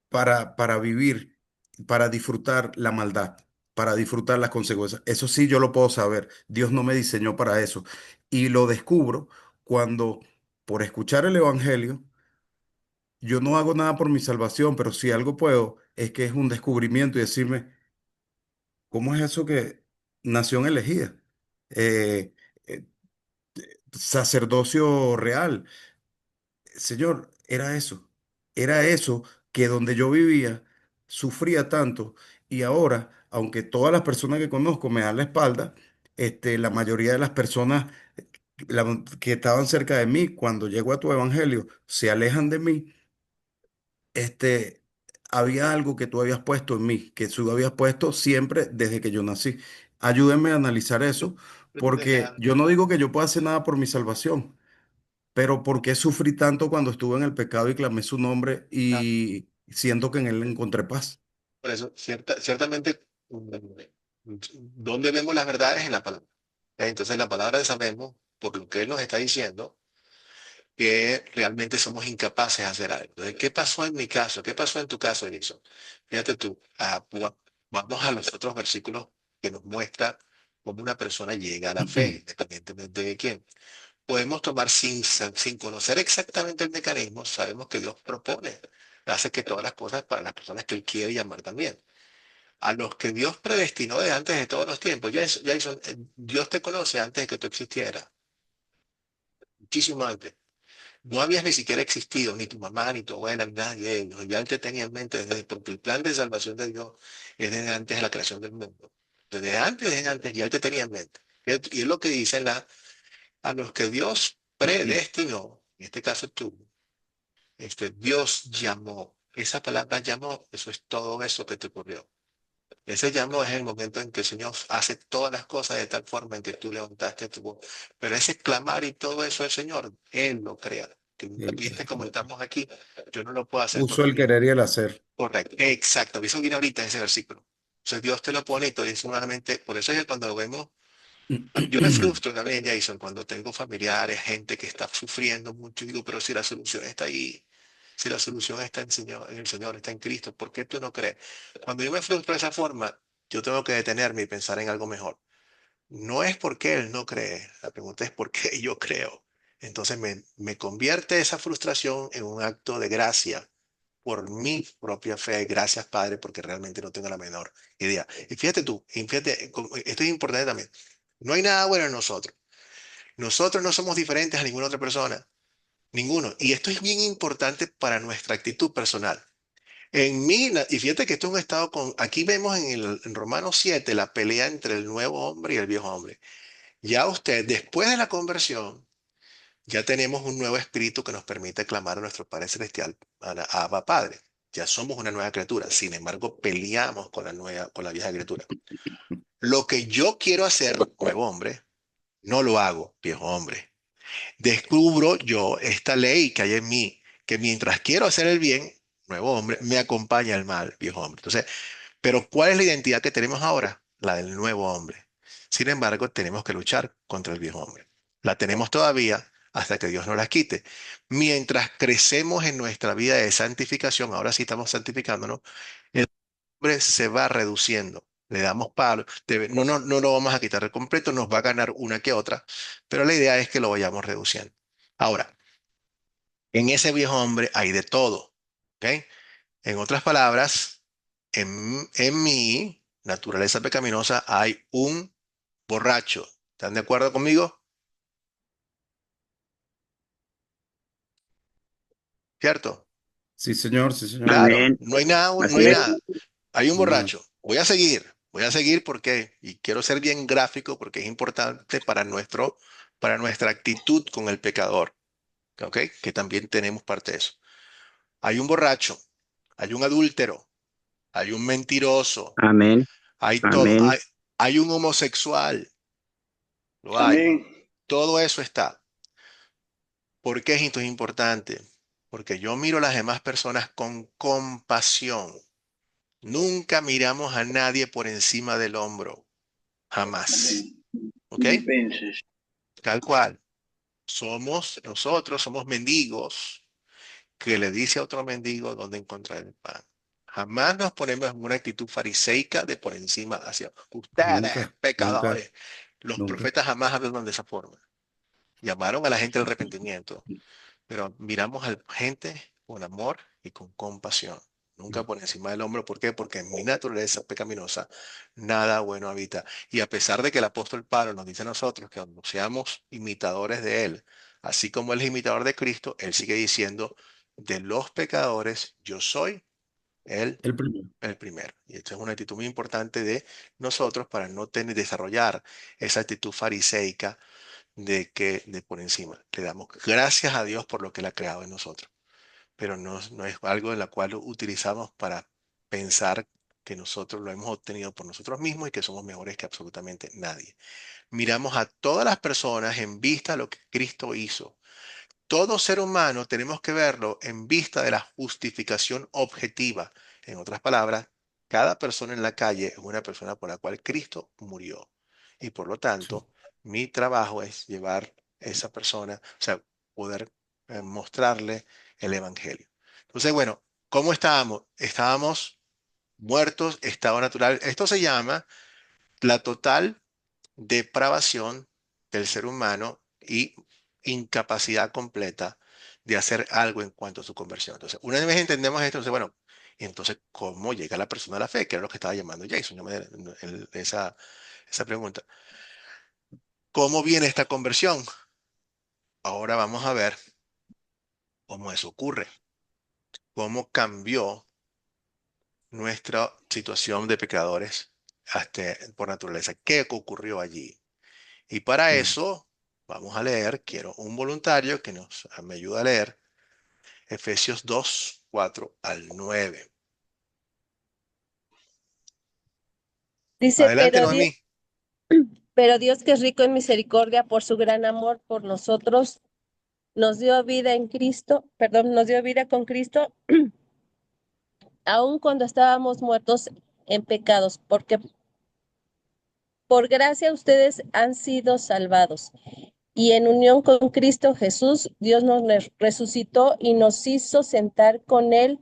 para vivir, para disfrutar la maldad, para disfrutar las consecuencias. Eso sí, yo lo puedo saber. Dios no me diseñó para eso. Y lo descubro cuando, por escuchar el Evangelio, yo no hago nada por mi salvación, pero si algo puedo, es que es un descubrimiento y decirme, ¿cómo es eso que nación elegida? Eh, eh, Sacerdocio real. Señor, era eso que donde yo vivía sufría tanto y ahora, aunque todas las personas que conozco me dan la espalda, la mayoría de las personas que estaban cerca de mí cuando llego a tu evangelio se alejan de mí, este, había algo que tú habías puesto en mí, que tú habías puesto siempre desde que yo nací. Ayúdenme a analizar eso, porque Deja- yo no digo que yo pueda hacer nada por mi salvación. Pero ¿por qué sufrí tanto cuando estuve en el pecado y clamé su nombre ah, y siento que en él encontré paz? por eso, ciertamente, ¿dónde vemos las verdades en la palabra? Entonces, en la palabra sabemos, por lo que Él nos está diciendo, que realmente somos incapaces de hacer algo. Entonces, ¿qué pasó en mi caso? ¿Qué pasó en tu caso, Edison? Fíjate tú, vamos a los otros versículos que nos muestra cómo una persona llega a la fe, independientemente de quién. Podemos tomar sin conocer exactamente el mecanismo, sabemos que Dios propone, hace que todas las cosas para las personas que Él quiere llamar también. A los que Dios predestinó de antes de todos los tiempos. Jason, Dios te conoce antes de que tú existieras, muchísimo antes. No habías ni siquiera existido, ni tu mamá, ni tu abuela, ni nadie de ellos. Ya Él te tenía en mente, porque el plan de salvación de Dios es desde antes de la creación del mundo. Desde antes, ya Él te tenía en mente. Y es lo que dice a los que Dios predestinó, en este caso tú, Dios llamó. Esa palabra llamó, eso es todo eso que te ocurrió. Ese llamó es el momento en que el Señor hace todas las cosas de tal forma en que tú levantaste tu voz. Pero ese clamar y todo eso el Señor, Él lo crea. Que Él viste como estamos aquí, yo no lo puedo hacer puso porque el querer y el hacer. correcto. Exacto. Eso viene ahorita en ese versículo. Entonces Dios te lo pone y te dice nuevamente, por eso es que cuando lo vemos Yo me frustro también, Jason, cuando tengo familiares, gente que está sufriendo mucho, y digo, pero si la solución está ahí, si la solución está en el Señor, está en Cristo, ¿por qué tú no crees? Cuando yo me frustro de esa forma, yo tengo que detenerme y pensar en algo mejor. No es porque Él no cree, la pregunta es por qué yo creo. Entonces me convierte esa frustración en un acto de gracia por mi propia fe. Gracias, Padre, porque realmente no tengo la menor idea. Y fíjate tú, y fíjate, esto es importante también. No hay nada bueno en nosotros. Nosotros no somos diferentes a ninguna otra persona, ninguno. Y esto es bien importante para nuestra actitud personal. En mí, y fíjate que esto es un estado con, aquí vemos en Romanos 7 la pelea entre el nuevo hombre y el viejo hombre. Ya usted, después de la conversión, ya tenemos un nuevo espíritu que nos permite clamar a nuestro Padre Celestial, a Abba Padre. Ya somos una nueva criatura. Sin embargo, peleamos con con la vieja criatura. Lo que yo quiero hacer, nuevo hombre, no lo hago, viejo hombre. Descubro yo esta ley que hay en mí, que mientras quiero hacer el bien, nuevo hombre, me acompaña el mal, viejo hombre. Entonces, pero ¿cuál es la identidad que tenemos ahora? La del nuevo hombre. Sin embargo, tenemos que luchar contra el viejo hombre. La tenemos todavía hasta que Dios nos la quite. Mientras crecemos en nuestra vida de santificación, ahora sí estamos santificándonos, el hombre se va reduciendo. Le damos palo, no lo vamos a quitar de completo, nos va a ganar una que otra, pero la idea es que lo vayamos reduciendo. Ahora, en ese viejo hombre hay de todo, ¿ok? En otras palabras, en mi naturaleza pecaminosa hay un borracho. ¿Están de acuerdo conmigo? ¿Cierto? Sí, señor, sí, señor. Claro, Amén. no hay nada, no Así hay es. nada. Hay un No hay nada. borracho. Voy a seguir porque, y quiero ser bien gráfico porque es importante para nuestra actitud con el pecador, ¿ok? Que también tenemos parte de eso. Hay un borracho, hay un adúltero, hay un mentiroso, Amén. hay todo, Amén. hay un homosexual, lo hay. Amén. Todo eso está. ¿Por qué esto es importante? Porque yo miro a las demás personas con compasión. Nunca miramos a nadie por encima del hombro. Jamás. Amén. ¿Ok? Filipenses. Tal cual. Nosotros somos mendigos que le dice a otro mendigo dónde encontrar el pan. Jamás nos ponemos en una actitud fariseica de por encima hacia ustedes, Nunca, nunca, pecadores. Los nunca. profetas jamás hablaron de esa forma. Llamaron a la gente al arrepentimiento, pero miramos a la gente con amor y con compasión. Nunca por encima del hombro. ¿Por qué? Porque en mi naturaleza pecaminosa nada bueno habita. Y a pesar de que el apóstol Pablo nos dice a nosotros que cuando seamos imitadores de él, así como él es imitador de Cristo, él sigue diciendo, de los pecadores, yo soy el, El primero. el primero. Y esto es una actitud muy importante de nosotros para no desarrollar esa actitud fariseica de que de por encima. Le damos gracias a Dios por lo que Él ha creado en nosotros, pero no es algo en la cual lo utilizamos para pensar que nosotros lo hemos obtenido por nosotros mismos y que somos mejores que absolutamente nadie. Miramos a todas las personas en vista de lo que Cristo hizo. Todo ser humano tenemos que verlo en vista de la justificación objetiva. En otras palabras, cada persona en la calle es una persona por la cual Cristo murió. Y por lo Sí. tanto, mi trabajo es llevar esa persona, o sea, poder mostrarle el Evangelio. Entonces, bueno, ¿cómo estábamos? Estábamos muertos, estado natural. Esto se llama la total depravación del ser humano y incapacidad completa de hacer algo en cuanto a su conversión. Entonces, una vez entendemos esto, entonces, bueno, entonces, ¿cómo llega la persona a la fe? Que era lo que estaba llamando Jason, esa pregunta. ¿Cómo viene esta conversión? Ahora vamos a ver cómo eso ocurre, cómo cambió nuestra situación de pecadores por naturaleza. ¿Qué ocurrió allí? Y para Mm. eso vamos a leer, quiero un voluntario que me ayude a leer Efesios 2 4 al 9. Dice, Adelante, Noemí. pero Dios que es rico en misericordia por su gran amor por nosotros, nos dio vida en Cristo, perdón, nos dio vida con Cristo, aun cuando estábamos muertos en pecados, porque Por gracia ustedes han sido salvados. Y en unión con Cristo Jesús, Dios nos resucitó y nos hizo sentar con Él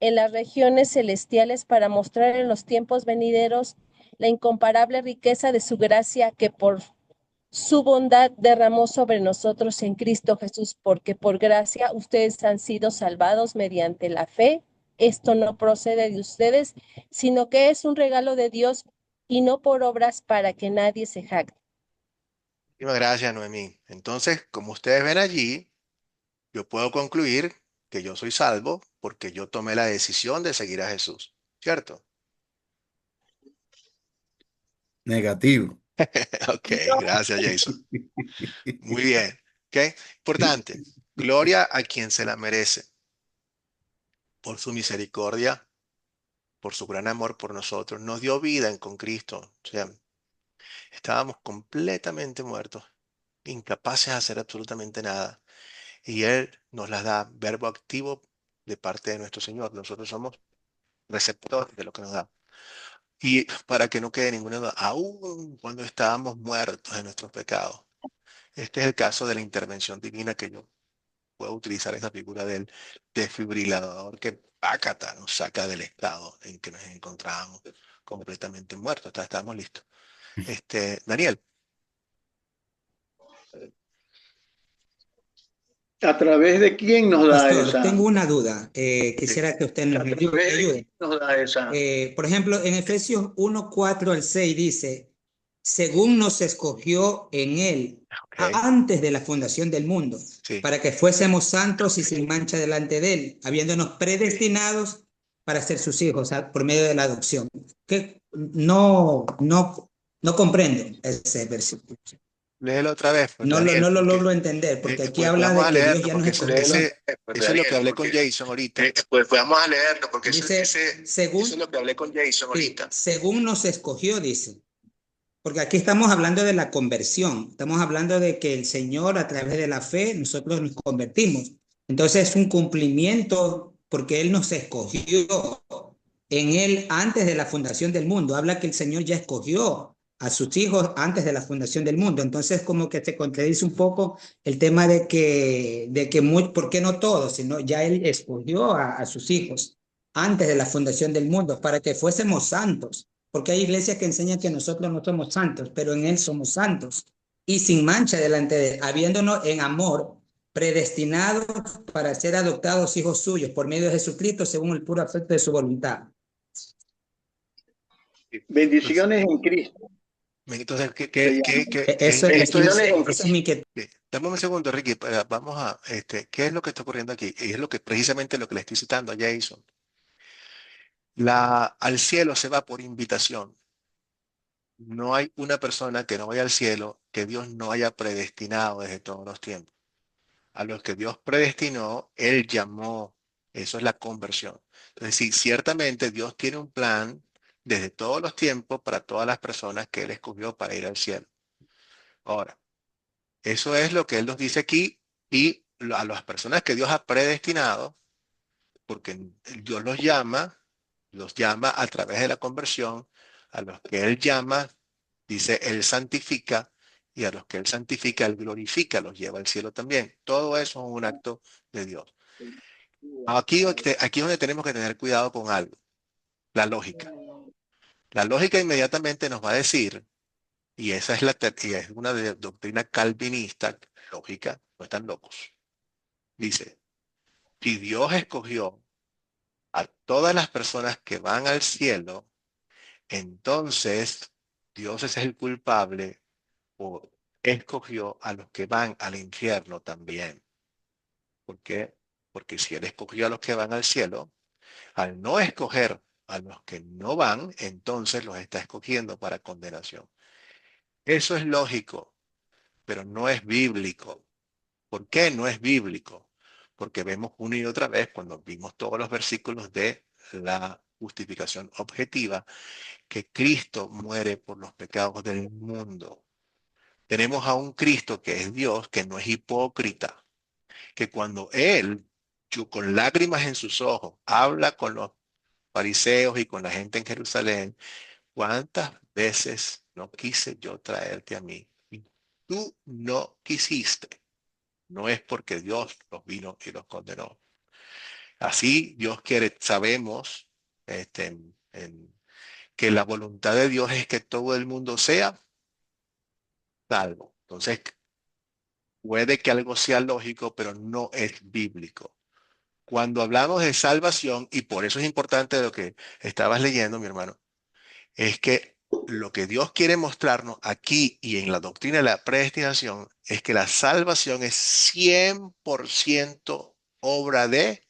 en las regiones celestiales para mostrar en los tiempos venideros la incomparable riqueza de su gracia que por su bondad derramó sobre nosotros en Cristo Jesús, porque por gracia ustedes han sido salvados mediante la fe. Esto no procede de ustedes, sino que es un regalo de Dios y no por obras para que nadie se jacte. Muchísimas gracias, Noemí. Entonces, como ustedes ven allí, yo puedo concluir que yo soy salvo porque yo tomé la decisión de seguir a Jesús, ¿cierto? Negativo. Ok, gracias, Jason. Muy bien. Ok, importante. Gloria a quien se la merece por su misericordia, por su gran amor por nosotros. Nos dio vida con Cristo. O sea, estábamos completamente muertos, incapaces de hacer absolutamente nada. Y Él nos las da, verbo activo de parte de nuestro Señor. Nosotros somos receptores de lo que nos da. Y para que no quede ninguna duda, aún cuando estábamos muertos en nuestros pecados, este es el caso de la intervención divina que yo puedo utilizar esa figura del desfibrilador que pácata nos saca del estado en que nos encontrábamos completamente muertos. Estábamos listos. Daniel, ¿A través de quién nos da Pastor, esa? tengo una duda. sí, Quisiera que usted nos ¿A través de ayude. quién nos da esa? Por ejemplo, en Efesios 1:4 al 6 dice, según nos escogió en él ok, antes de la fundación del mundo, sí. para que fuésemos santos y sin mancha delante de él, habiéndonos predestinados para ser sus hijos, o sea, por medio de la adopción. Que no comprendo ese versículo. Léelo otra vez, pues, No Daniel, lo porque logro entender, porque aquí pues habla vamos de a que Dios leerlo, ya nos porque escogió. eso es lo que hablé con Jason ahorita. Pues vamos a leerlo, porque Dice, eso según, es lo que hablé con Jason sí, ahorita. según nos escogió, dice. Porque aquí estamos hablando de la conversión, estamos hablando de que el Señor a través de la fe nosotros nos convertimos. Entonces es un cumplimiento porque Él nos escogió en Él antes de la fundación del mundo. Habla que el Señor ya escogió a sus hijos antes de la fundación del mundo. Entonces como que se contradice un poco el tema ¿por qué no todos? Sino ya Él escogió a sus hijos antes de la fundación del mundo para que fuésemos santos. Porque hay iglesias que enseñan que nosotros no somos santos, pero en Él somos santos. Y sin mancha delante de Él, habiéndonos en amor, predestinados para ser adoptados hijos suyos por medio de Jesucristo, según el puro afecto de su voluntad. Bendiciones en Cristo. Entonces, Se llama. Eso es mi que. dame un segundo, Ricky, vamos a, ¿qué es lo que está ocurriendo aquí? Y es precisamente lo que le estoy citando a Jason. Al cielo se va por invitación. No hay una persona que no vaya al cielo que Dios no haya predestinado desde todos los tiempos. A los que Dios predestinó, Él llamó. Eso es la conversión. Entonces, sí, ciertamente Dios tiene un plan desde todos los tiempos para todas las personas que Él escogió para ir al cielo. Ahora, eso es lo que Él nos dice aquí y a las personas que Dios ha predestinado, porque Dios los llama a través de la conversión, a los que Él llama, dice, Él santifica, y a los que Él santifica, Él glorifica, los lleva al cielo también. Todo eso es un acto de Dios. Aquí es donde tenemos que tener cuidado con algo, la lógica. La lógica inmediatamente nos va a decir, y esa es y es una doctrina calvinista, lógica, no están locos. Dice, si Dios escogió a todas las personas que van al cielo, entonces Dios es el culpable o escogió a los que van al infierno también. ¿Por qué? Porque si Él escogió a los que van al cielo, al no escoger a los que no van, entonces los está escogiendo para condenación. Eso es lógico, pero no es bíblico. ¿Por qué no es bíblico? Porque vemos una y otra vez, cuando vimos todos los versículos de la justificación objetiva, que Cristo muere por los pecados del mundo. Tenemos a un Cristo que es Dios, que no es hipócrita, que cuando Él, con lágrimas en sus ojos, habla con los fariseos y con la gente en Jerusalén, ¿cuántas veces no quise yo traerte a mí. Y tú no quisiste. No es porque Dios los vino y los condenó. Así Dios quiere, sabemos que la voluntad de Dios es que todo el mundo sea salvo. Entonces, puede que algo sea lógico, pero no es bíblico. Cuando hablamos de salvación, y por eso es importante lo que estabas leyendo, mi hermano, es que lo que Dios quiere mostrarnos aquí y en la doctrina de la predestinación es que la salvación es 100% obra de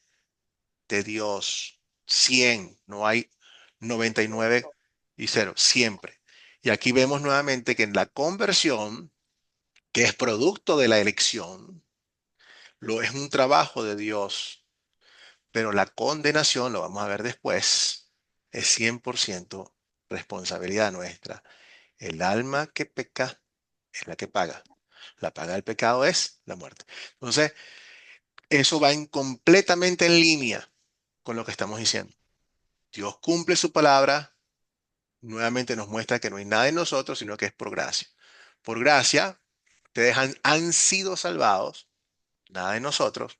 Dios. 100, no hay 99 y cero, siempre. Y aquí vemos nuevamente que en la conversión, que es producto de la elección, lo es un trabajo de Dios, pero la condenación, lo vamos a ver después, es 100% responsabilidad nuestra. El alma que peca es la que paga. La paga del pecado es la muerte. Entonces, eso va completamente en línea con lo que estamos diciendo. Dios cumple su palabra, nuevamente nos muestra que no hay nada en nosotros, sino que es por gracia. Por gracia, ustedes han sido salvados, nada en nosotros,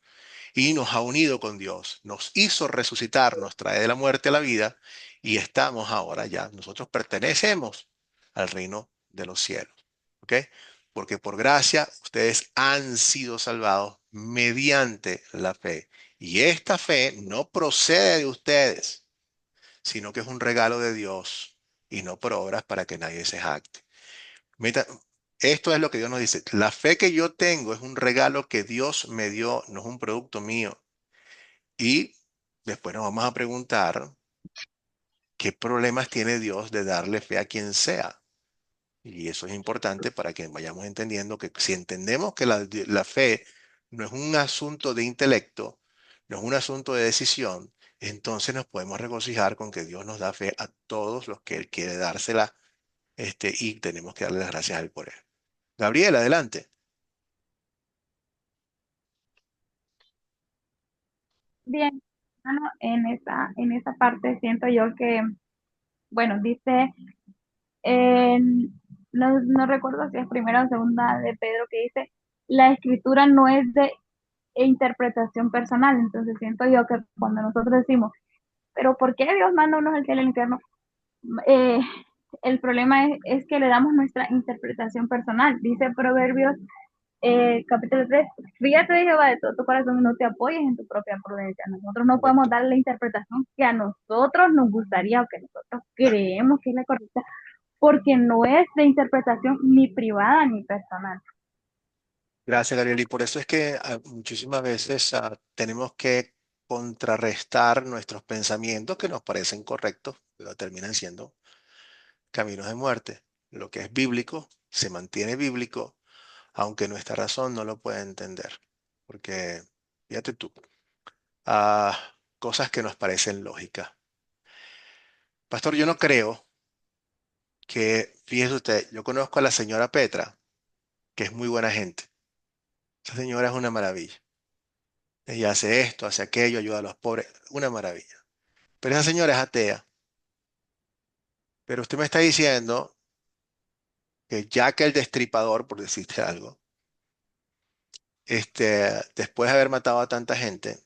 y nos ha unido con Dios, nos hizo resucitar, nos trae de la muerte a la vida, y estamos ahora ya, nosotros pertenecemos al reino de los cielos. ¿Ok? Porque por gracia ustedes han sido salvados mediante la fe. Y esta fe no procede de ustedes, sino que es un regalo de Dios y no por obras para que nadie se jacte. Mira, esto es lo que Dios nos dice. La fe que yo tengo es un regalo que Dios me dio, no es un producto mío. Y después nos vamos a preguntar qué problemas tiene Dios de darle fe a quien sea. Y eso es importante para que vayamos entendiendo que si entendemos que la fe no es un asunto de intelecto, no es un asunto de decisión, entonces nos podemos regocijar con que Dios nos da fe a todos los que Él quiere dársela, y tenemos que darle las gracias a Él por él. Gabriel, adelante. Bien, hermano, en esa parte siento yo que, bueno, dice, no recuerdo si es primera o segunda de Pedro que dice, la escritura no es de interpretación personal. Entonces siento yo que cuando nosotros decimos, pero ¿por qué Dios manda a unos al cielo y al infierno? Eh, el problema es que le damos nuestra interpretación personal. Dice Proverbios capítulo 3, fíjate de Jehová de todo tu corazón y no te apoyes en tu propia prudencia. Nosotros no podemos Correcto. dar la interpretación que a nosotros nos gustaría o que nosotros creemos que es la correcta, porque no es de interpretación ni privada ni personal. Gracias, Gabriel. Y por eso es que muchísimas veces tenemos que contrarrestar nuestros pensamientos que nos parecen correctos, pero terminan siendo caminos de muerte. Lo que es bíblico se mantiene bíblico, aunque nuestra razón no lo pueda entender. Porque, fíjate tú, cosas que nos parecen lógicas. Pastor, yo no creo fíjese usted, yo conozco a la señora Petra, que es muy buena gente. Esa señora es una maravilla. Ella hace esto, hace aquello, ayuda a los pobres, una maravilla. Pero esa señora es atea. Pero usted me está diciendo que Jack el Destripador, por decirte algo, después de haber matado a tanta gente,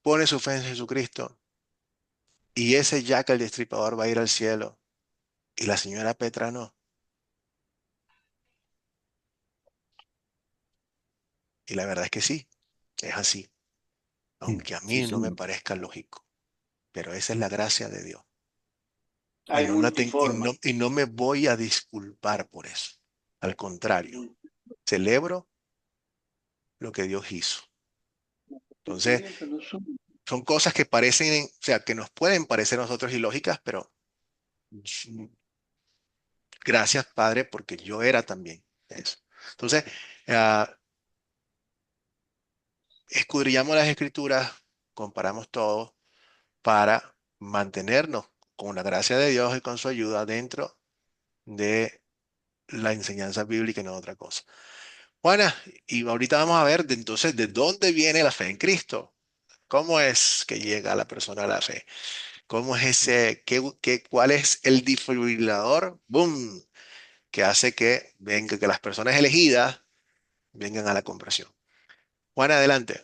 pone su fe en Jesucristo y ese Jack el Destripador va a ir al cielo y la señora Petra no. Y la verdad es que sí, es así, aunque a Sí, mí no me señor. parezca lógico, pero esa es la gracia de Dios. Y Hay no, multiformas. y no me voy a disculpar por eso. Al contrario, celebro lo que Dios hizo. Entonces, son cosas que parecen, o sea, que nos pueden parecer a nosotros ilógicas, pero gracias, Padre, porque yo era también eso. Entonces, ah, escudriñamos las escrituras, comparamos todo para mantenernos con la gracia de Dios y con su ayuda dentro de la enseñanza bíblica y no otra cosa. Juana, y ahorita vamos a ver entonces de dónde viene la fe en Cristo. ¿Cómo es que llega la persona a la fe? ¿Cómo es cuál es el desfibrilador? ¡Boom! Que hace que las personas elegidas vengan a la conversión. Juan, adelante.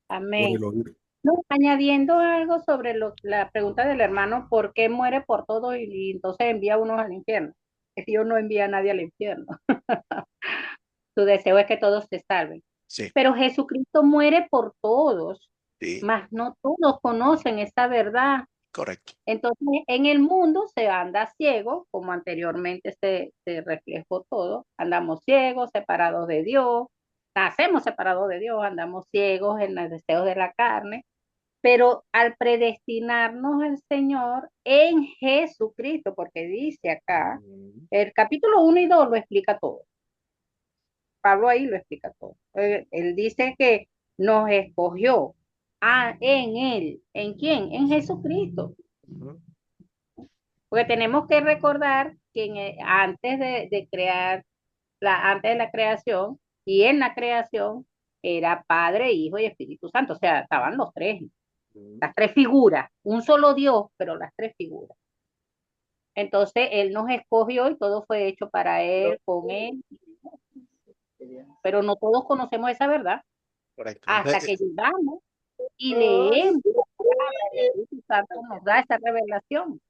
por Amén. el oír. No, añadiendo algo sobre la pregunta del hermano, ¿por qué muere por todo y entonces envía a unos al infierno? Es que Dios no envía a nadie al infierno. Su deseo es que todos se salven. Sí, Pero Jesucristo muere por todos, sí, mas no todos conocen esa verdad. correcto. Entonces, en el mundo se anda ciego, como anteriormente se reflejó todo. Andamos ciegos, separados de Dios, nacemos separados de Dios, andamos ciegos en los deseos de la carne, pero al predestinarnos el Señor en Jesucristo, porque dice acá, Mm, el capítulo 1 y 2 lo explica todo. Pablo ahí lo explica todo. Él dice que nos escogió en Él. ¿En quién? En Jesucristo. ujú. Porque tenemos que recordar que antes de crear, antes de la creación y en la creación, era Padre, Hijo y Espíritu Santo. O sea, estaban los tres, las tres figuras, un solo Dios, pero las tres figuras. Entonces, Él nos escogió y todo fue hecho para Él, con Él, pero no todos conocemos esa verdad Correcto. hasta que llegamos y leemos la palabra, el Espíritu Santo nos da esa revelación.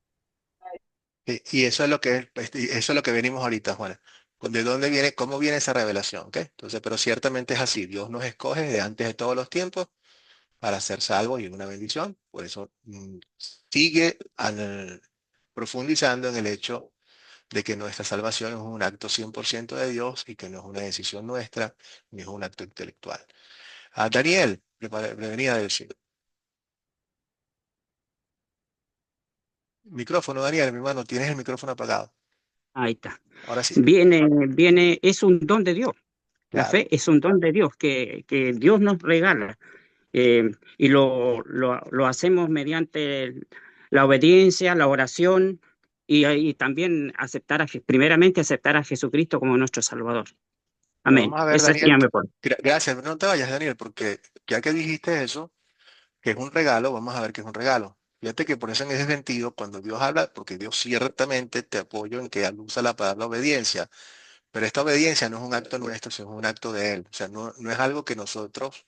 Y eso es lo que, y eso es lo que venimos ahorita, Juana. ¿De dónde viene, cómo viene esa revelación? ¿Ok? Entonces, pero ciertamente es así. Dios nos escoge desde antes de todos los tiempos para ser salvos y una bendición. Por eso sigue profundizando en el hecho de que nuestra salvación es un acto 100% de Dios y que no es una decisión nuestra, ni es un acto intelectual. Daniel, le venía a decir. Micrófono, Daniel, mi hermano, tienes el micrófono apagado. Ahí está. Ahora sí, Viene, es un don de Dios. La fe claro. es un don de Dios que Dios nos regala. Y lo hacemos mediante la obediencia, la oración y también primeramente aceptar a Jesucristo como nuestro Salvador. Pero Amén. vamos a ver, Esa Daniel, sería mi por. gracias, no te vayas, Daniel, porque ya que dijiste eso, que es un regalo, vamos a ver que es un regalo. Fíjate que por eso en ese sentido, cuando Dios habla, porque Dios ciertamente te apoyo en que Él usa la palabra obediencia, pero esta obediencia no es un acto nuestro, sino es un acto de Él. O sea, no es algo que nosotros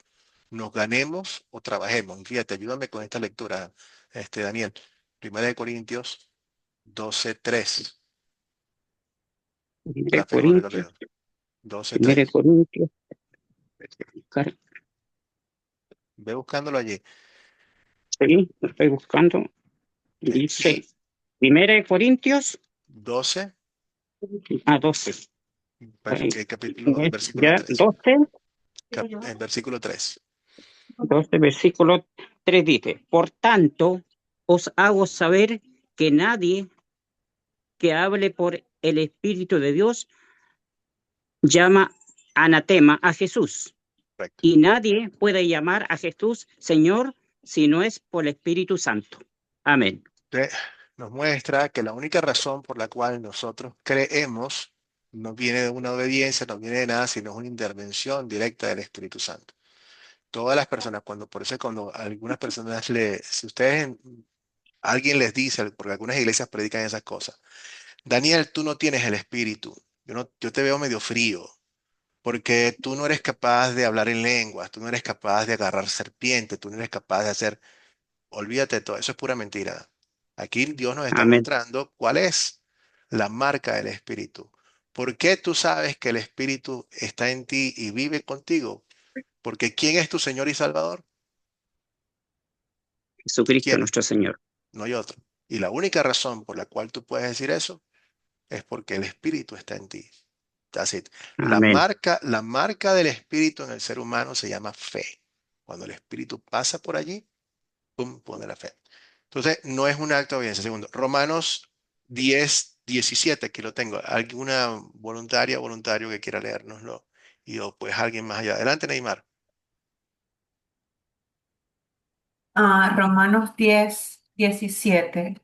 nos ganemos o trabajemos. Y fíjate, ayúdame con esta lectura, Daniel. Primera de Corintios 12:3. Primera de Rápido, rápido, Corintios, rápido. doce primera de tres. Corintios, buscar, Ve buscándolo allí. sí, lo estoy buscando. Ok. Dice, primera de Corintios, 12, 12. capítulo, versículo Ya, 3. 12, Versículo 3. 12, versículo 3 dice, por tanto, os hago saber que nadie que hable por el Espíritu de Dios llama anatema a Jesús. Correcto. Y nadie puede llamar a Jesús Señor si no es por el Espíritu Santo. Amén. Entonces, nos muestra que la única razón por la cual nosotros creemos no viene de una obediencia, no viene de nada, sino es una intervención directa del Espíritu Santo. Todas las personas, por eso cuando algunas personas si alguien les dice, porque algunas iglesias predican esas cosas, Daniel, tú no tienes el Espíritu, yo te veo medio frío, porque tú no eres capaz de hablar en lenguas, tú no eres capaz de agarrar serpiente, tú no eres capaz de hacer, olvídate de todo, eso es pura mentira. Aquí Dios nos está Amén. mostrando cuál es la marca del Espíritu. ¿Por qué tú sabes que el Espíritu está en ti y vive contigo? Porque ¿quién es tu Señor y Salvador? Jesucristo ¿Quién? nuestro Señor. No hay otro. Y la única razón por la cual tú puedes decir eso es porque el Espíritu está en ti. That's it. Amén. La marca del Espíritu en el ser humano se llama fe. Cuando el Espíritu pasa por allí, pum, pone la fe. Entonces, no es un acto de obediencia. Segundo, Romanos 10:17, aquí lo tengo. ¿Alguna voluntaria o voluntario que quiera leérnoslo? Y o pues alguien más allá. Adelante, Neymar. Romanos 10:17.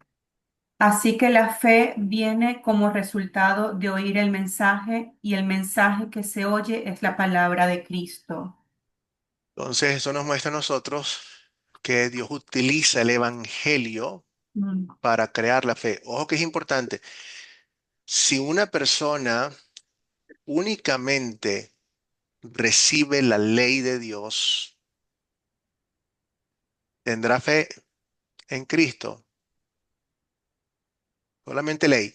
Así que la fe viene como resultado de oír el mensaje y el mensaje que se oye es la palabra de Cristo. Entonces, eso nos muestra a nosotros que Dios utiliza el evangelio Mm. para crear la fe. Ojo que es importante. Si una persona únicamente recibe la ley de Dios, tendrá fe en Cristo, solamente ley,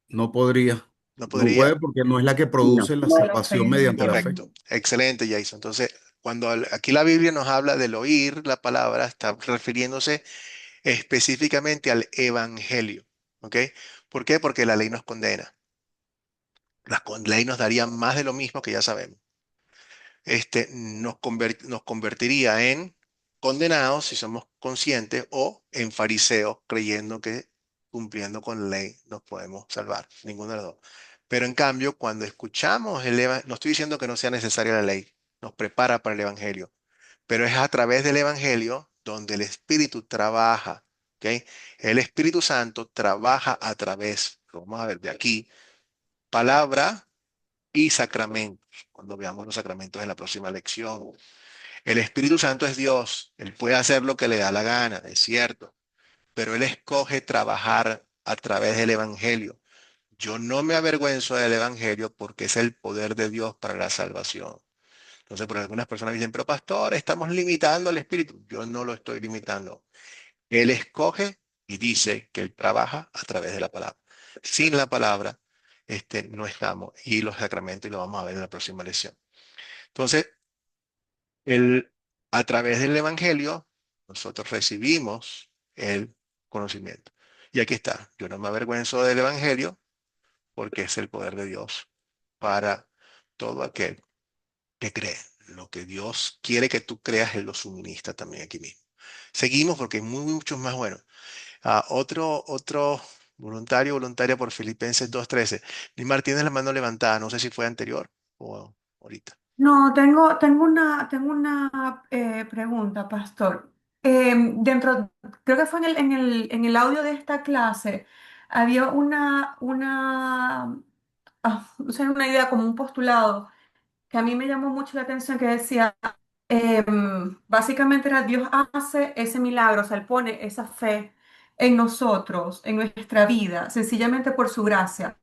No podría. no No podría. puede porque no es la que No. produce la No lo salvación sé. mediante la fe. Correcto, excelente, Jason. Entonces, cuando aquí la Biblia nos habla del oír la palabra, está refiriéndose específicamente al evangelio, ¿ok? ¿Por qué? Porque la ley nos condena. Ley nos daría más de lo mismo que ya sabemos. Nos convertiría en condenados si somos conscientes o en fariseos creyendo que cumpliendo con la ley nos podemos salvar. Ninguno de los dos. Pero en cambio, cuando escuchamos no estoy diciendo que no sea necesaria la ley, nos prepara para el evangelio, pero es a través del evangelio donde el Espíritu trabaja. ¿Ok? El Espíritu Santo trabaja a través, lo vamos a ver de aquí, palabra y sacramentos, cuando veamos los sacramentos en la próxima lección. El Espíritu Santo es Dios, Él puede hacer lo que le da la gana, es cierto, pero Él escoge trabajar a través del Evangelio. Yo no me avergüenzo del Evangelio porque es el poder de Dios para la salvación. Entonces, por algunas personas dicen, pero pastor, estamos limitando al Espíritu. Yo no lo estoy limitando. Él escoge y dice que Él trabaja a través de la palabra. Sin la palabra, no estamos. Y los sacramentos, y lo vamos a ver en la próxima lección. Entonces, el, a través del Evangelio, nosotros recibimos el conocimiento. Y aquí está. Yo no me avergüenzo del Evangelio porque es el poder de Dios para todo aquel que cree. Lo que Dios quiere que tú creas, Él lo suministra también aquí mismo. Seguimos porque hay muchos más buenos. Otro voluntaria por Filipenses 2:13. Limar, tienes la mano levantada. No sé si fue anterior o ahorita. No, tengo una pregunta, pastor. Creo que fue en el audio de esta clase, había no sé, una idea como un postulado que a mí me llamó mucho la atención que decía, básicamente era Dios hace ese milagro, o sea, Él pone esa fe en nosotros, en nuestra vida, sencillamente por su gracia,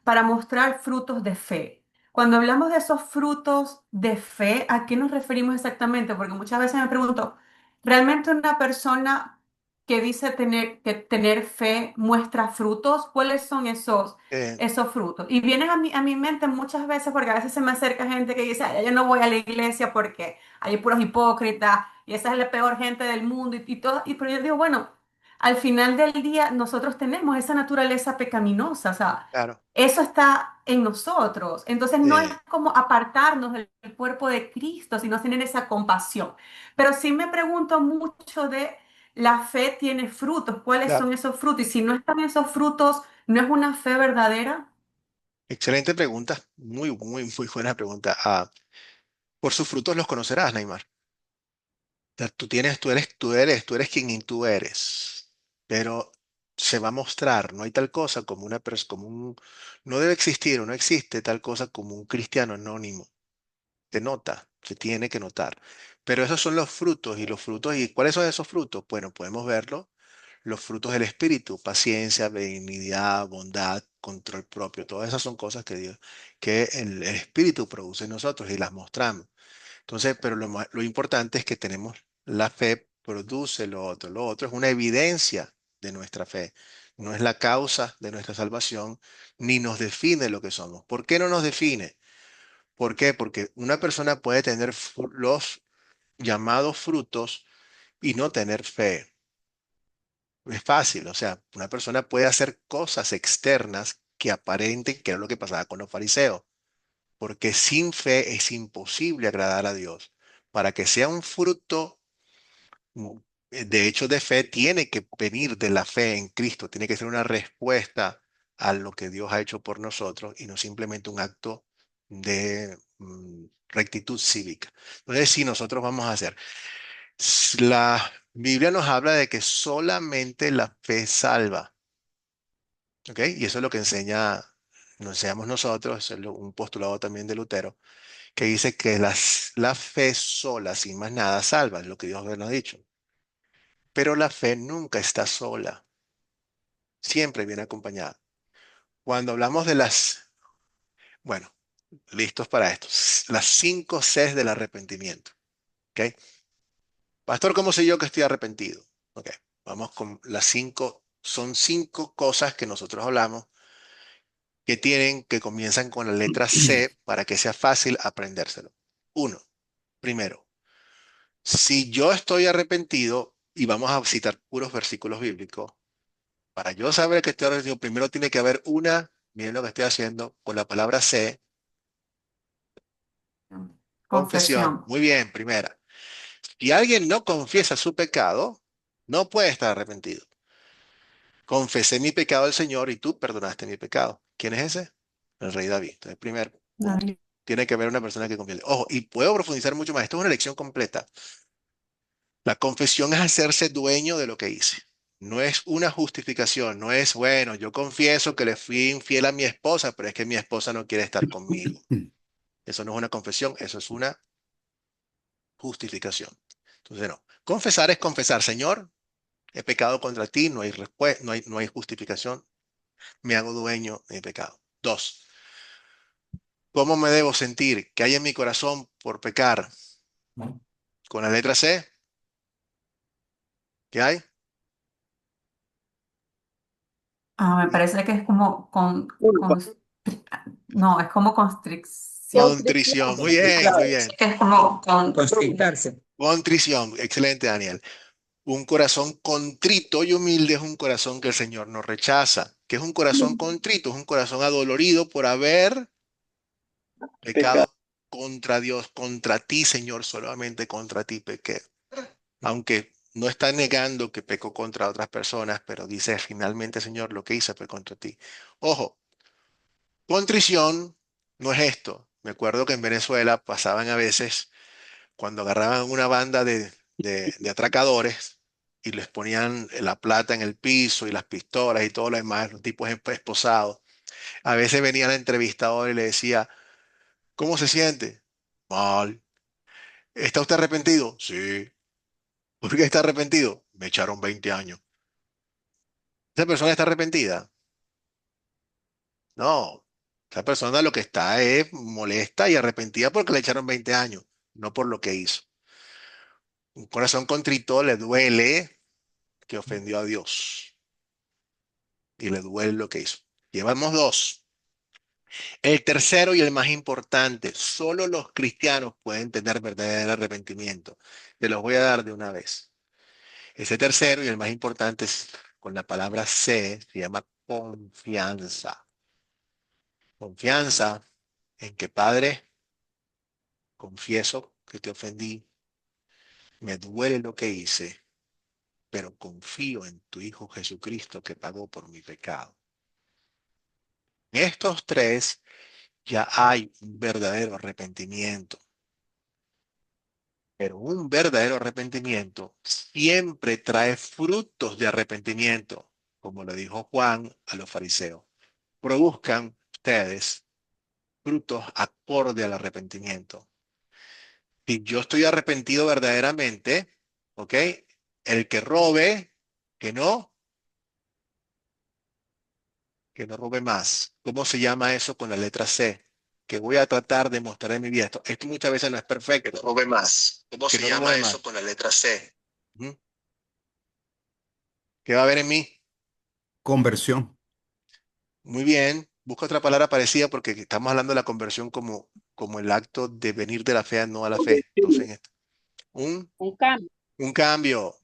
para mostrar frutos de fe. Cuando hablamos de esos frutos de fe, ¿a qué nos referimos exactamente? Porque muchas veces me pregunto, ¿realmente una persona que dice que tener fe muestra frutos? ¿Cuáles son Eh, esos frutos? Y vienen a mi mente muchas veces, porque a veces se me acerca gente que dice, "Ay, yo no voy a la iglesia porque hay puros hipócritas y esa es la peor gente del mundo y todo". Pero yo digo, bueno, al final del día nosotros tenemos esa naturaleza pecaminosa, o sea, claro. eso está en nosotros. Entonces no es Eh, como apartarnos del cuerpo de Cristo, sino tener esa compasión. Pero sí me pregunto mucho de la fe tiene frutos, ¿cuáles claro. son esos frutos? Y si no están esos frutos, ¿no es una fe verdadera? Excelente pregunta. Muy buena pregunta. Por sus frutos los conocerás, Neymar. O sea, tú eres quien tú eres. Pero se va a mostrar, no hay tal cosa como no debe existir o no existe tal cosa como un cristiano anónimo. Se nota, se tiene que notar. Pero esos son los frutos ¿y cuáles son esos frutos? Bueno, podemos verlo. Los frutos del Espíritu, paciencia, benignidad, bondad, control propio. Todas esas son cosas que el Espíritu produce en nosotros y las mostramos. Entonces, pero lo importante es que tenemos la fe, produce lo otro. Lo otro es una evidencia de nuestra fe. No es la causa de nuestra salvación, ni nos define lo que somos. ¿Por qué no nos define? ¿Por qué? Porque una persona puede tener los llamados frutos y no tener fe. Es fácil, o sea, una persona puede hacer cosas externas que aparenten que era lo que pasaba con los fariseos, porque sin fe es imposible agradar a Dios. Para que sea un fruto, mm, de hecho, de fe, tiene que venir de la fe en Cristo, tiene que ser una respuesta a lo que Dios ha hecho por nosotros y no simplemente un acto de rectitud cívica. Entonces, si nosotros vamos a hacer, la Biblia nos habla de que solamente la fe salva. ¿Ok? Y eso es lo que nos enseñamos nosotros, eso es un postulado también de Lutero, que dice que la fe sola, sin más nada, salva, es lo que Dios nos ha dicho. Pero la fe nunca está sola, siempre viene acompañada. Cuando hablamos de bueno, listos para esto, las 5 Cs del arrepentimiento. ¿Ok? Pastor, ¿cómo sé yo que estoy arrepentido? Ok, vamos con las 5, son 5 cosas que nosotros hablamos que comienzan con la letra C para que sea fácil aprendérselo. Uno, primero, si yo estoy arrepentido, y vamos a citar puros versículos bíblicos, para yo saber que estoy arrepentido, primero tiene que haber miren lo que estoy haciendo, con la palabra C, confesión. Confesión. Muy bien, primera. Si alguien no confiesa su pecado, no puede estar arrepentido. Confesé mi pecado al Señor y tú perdonaste mi pecado. ¿Quién es ese? El rey David. Entonces, primer punto. David. Tiene que haber una persona que confiese. Ojo, y puedo profundizar mucho más. Esto es una lección completa. La confesión es hacerse dueño de lo que hice. No es una justificación, no es, bueno, yo confieso que le fui infiel a mi esposa, pero es que mi esposa no quiere estar conmigo. Eso no es una confesión, eso es una justificación. Entonces, no. Confesar es confesar, Señor, he pecado contra ti, no hay respuesta, no hay justificación, me hago dueño de mi pecado. Dos, ¿cómo me debo sentir? ¿Qué hay en mi corazón por pecar? Con la letra C, ¿qué hay? Me parece que es como no, es como constricción. Contrición. Muy bien, muy Constrictarse. bien. Es como Constrictarse. Contrición. Excelente, Daniel. Un corazón contrito y humilde es un corazón que el Señor no rechaza. ¿Qué es un corazón contrito? Es un corazón adolorido por haber Pecado. pecado contra Dios, contra ti, Señor, solamente contra ti pequé. Aunque no está negando que pecó contra otras personas, pero dice finalmente, Señor, lo que hice fue contra ti. Ojo, contrición no es esto. Me acuerdo que en Venezuela pasaban a veces cuando agarraban una banda de atracadores y les ponían la plata en el piso y las pistolas y todo lo demás, los tipos esposados. A veces venía el entrevistador y le decía, ¿cómo se siente? Mal. ¿Está usted arrepentido? Sí. ¿Por qué está arrepentido? Me echaron 20 años. ¿Esa persona está arrepentida? No. Esa persona lo que está es molesta y arrepentida porque le echaron 20 años, no por lo que hizo. Un corazón contrito le duele que ofendió a Dios y le duele lo que hizo. Llevamos dos. El tercero y el más importante, solo los cristianos pueden tener verdadero arrepentimiento. Te los voy a dar de una vez. Ese tercero y el más importante es con la palabra C, se llama confianza. Confianza en que, Padre, confieso que te ofendí, me duele lo que hice, pero confío en tu Hijo Jesucristo que pagó por mi pecado. En estos tres ya hay un verdadero arrepentimiento. Pero un verdadero arrepentimiento siempre trae frutos de arrepentimiento, como le dijo Juan a los fariseos. Produzcan ustedes frutos acorde al arrepentimiento. Si yo estoy arrepentido verdaderamente, ¿ok? El que robe, que no, que no robe más. ¿Cómo se llama eso con la letra C? Que voy a tratar de mostrar en mi vida. Esto muchas veces no es perfecto. Que no robe más. ¿Cómo que se no llama eso con la letra C? ¿Mm? ¿Qué va a haber en mí? Conversión. Muy bien. Busca otra palabra parecida porque estamos hablando de la conversión como el acto de venir de la fe a no a la fe. Entonces, un, Un cambio. un cambio.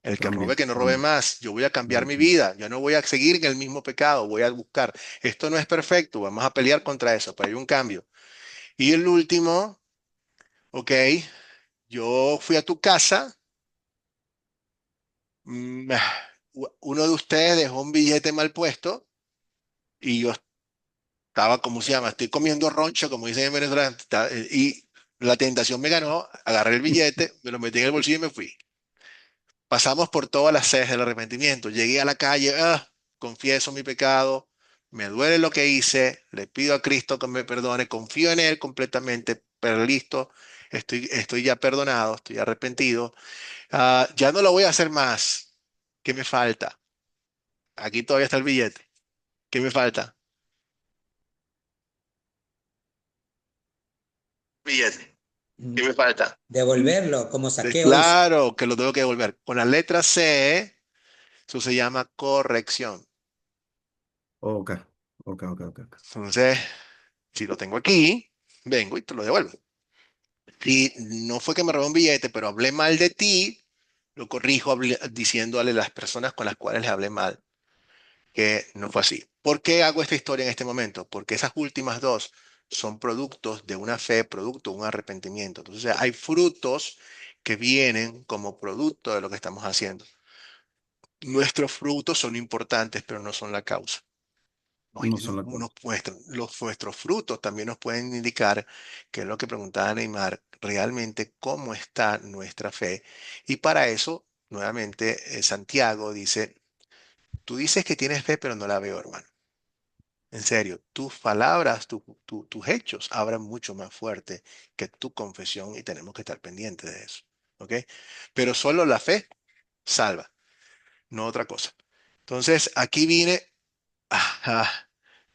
El que robe, Cambio, que no robe cambio. más. Yo voy a cambiar mi vida. Yo no voy a seguir en el mismo pecado. Voy a buscar. Esto no es perfecto. Vamos a pelear contra eso, pero hay un cambio. Y el último, ok, yo fui a tu casa. mm, Uno de ustedes dejó un billete mal puesto y yo estaba, ¿cómo se llama? Estoy comiendo roncho, como dicen en Venezuela, y la tentación me ganó. Agarré el billete, me lo metí en el bolsillo y me fui. Pasamos por todas las sedes del arrepentimiento. Llegué a la calle, confieso mi pecado, me duele lo que hice, le pido a Cristo que me perdone, confío en Él completamente, súper listo, estoy ya perdonado, estoy arrepentido, ya no lo voy a hacer más. ¿Qué me falta? Aquí todavía está el billete. ¿Qué me falta? Billete. ¿Qué me falta? Devolverlo como saqueo hizo. Claro que lo tengo que devolver. Con la letra C, eso se llama corrección. Ok, ok, ok, ok. Ok. Entonces, si lo tengo aquí, vengo y te lo devuelvo. Si no fue que me robó un billete, pero hablé mal de ti, lo corrijo diciéndole a las personas con las cuales les hablé mal que no fue así. ¿Por qué hago esta historia en este momento? Porque esas últimas dos son productos de una fe, producto de un arrepentimiento. Entonces, hay frutos que vienen como producto de lo que estamos haciendo. Nuestros frutos son importantes, pero no son la causa. No son la cosa. Nuestros frutos también nos pueden indicar, que es lo que preguntaba Neymar, realmente cómo está nuestra fe. Y para eso, nuevamente, Santiago dice, tú dices que tienes fe, pero no la veo, hermano. En serio, tus palabras, tus hechos hablan mucho más fuerte que tu confesión y tenemos que estar pendientes de eso. ¿Ok? Pero solo la fe salva, no otra cosa. Entonces, aquí viene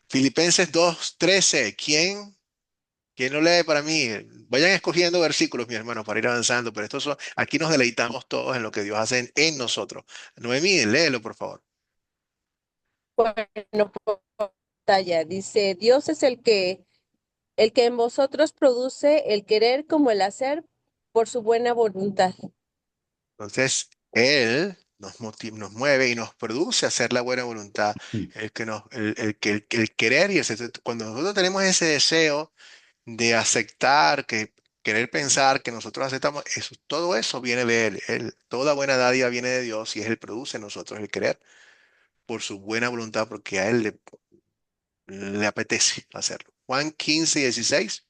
Filipenses 2:13. ¿Quién lo lee para mí? Vayan escogiendo versículos, mi hermano, para ir avanzando, pero aquí nos deleitamos todos en lo que Dios hace en nosotros. Noemí, léelo, por favor. Bueno, por pantalla dice, Dios es el que en vosotros produce el querer como el hacer por su buena voluntad. Entonces, Él nos mueve y nos produce hacer la buena voluntad, Mm. el querer y cuando nosotros tenemos ese deseo de aceptar, querer pensar que nosotros aceptamos, todo eso viene de Él. Toda buena dádiva viene de Dios y es Él produce en nosotros el querer por su buena voluntad, porque a Él le apetece hacerlo. Juan 15:16,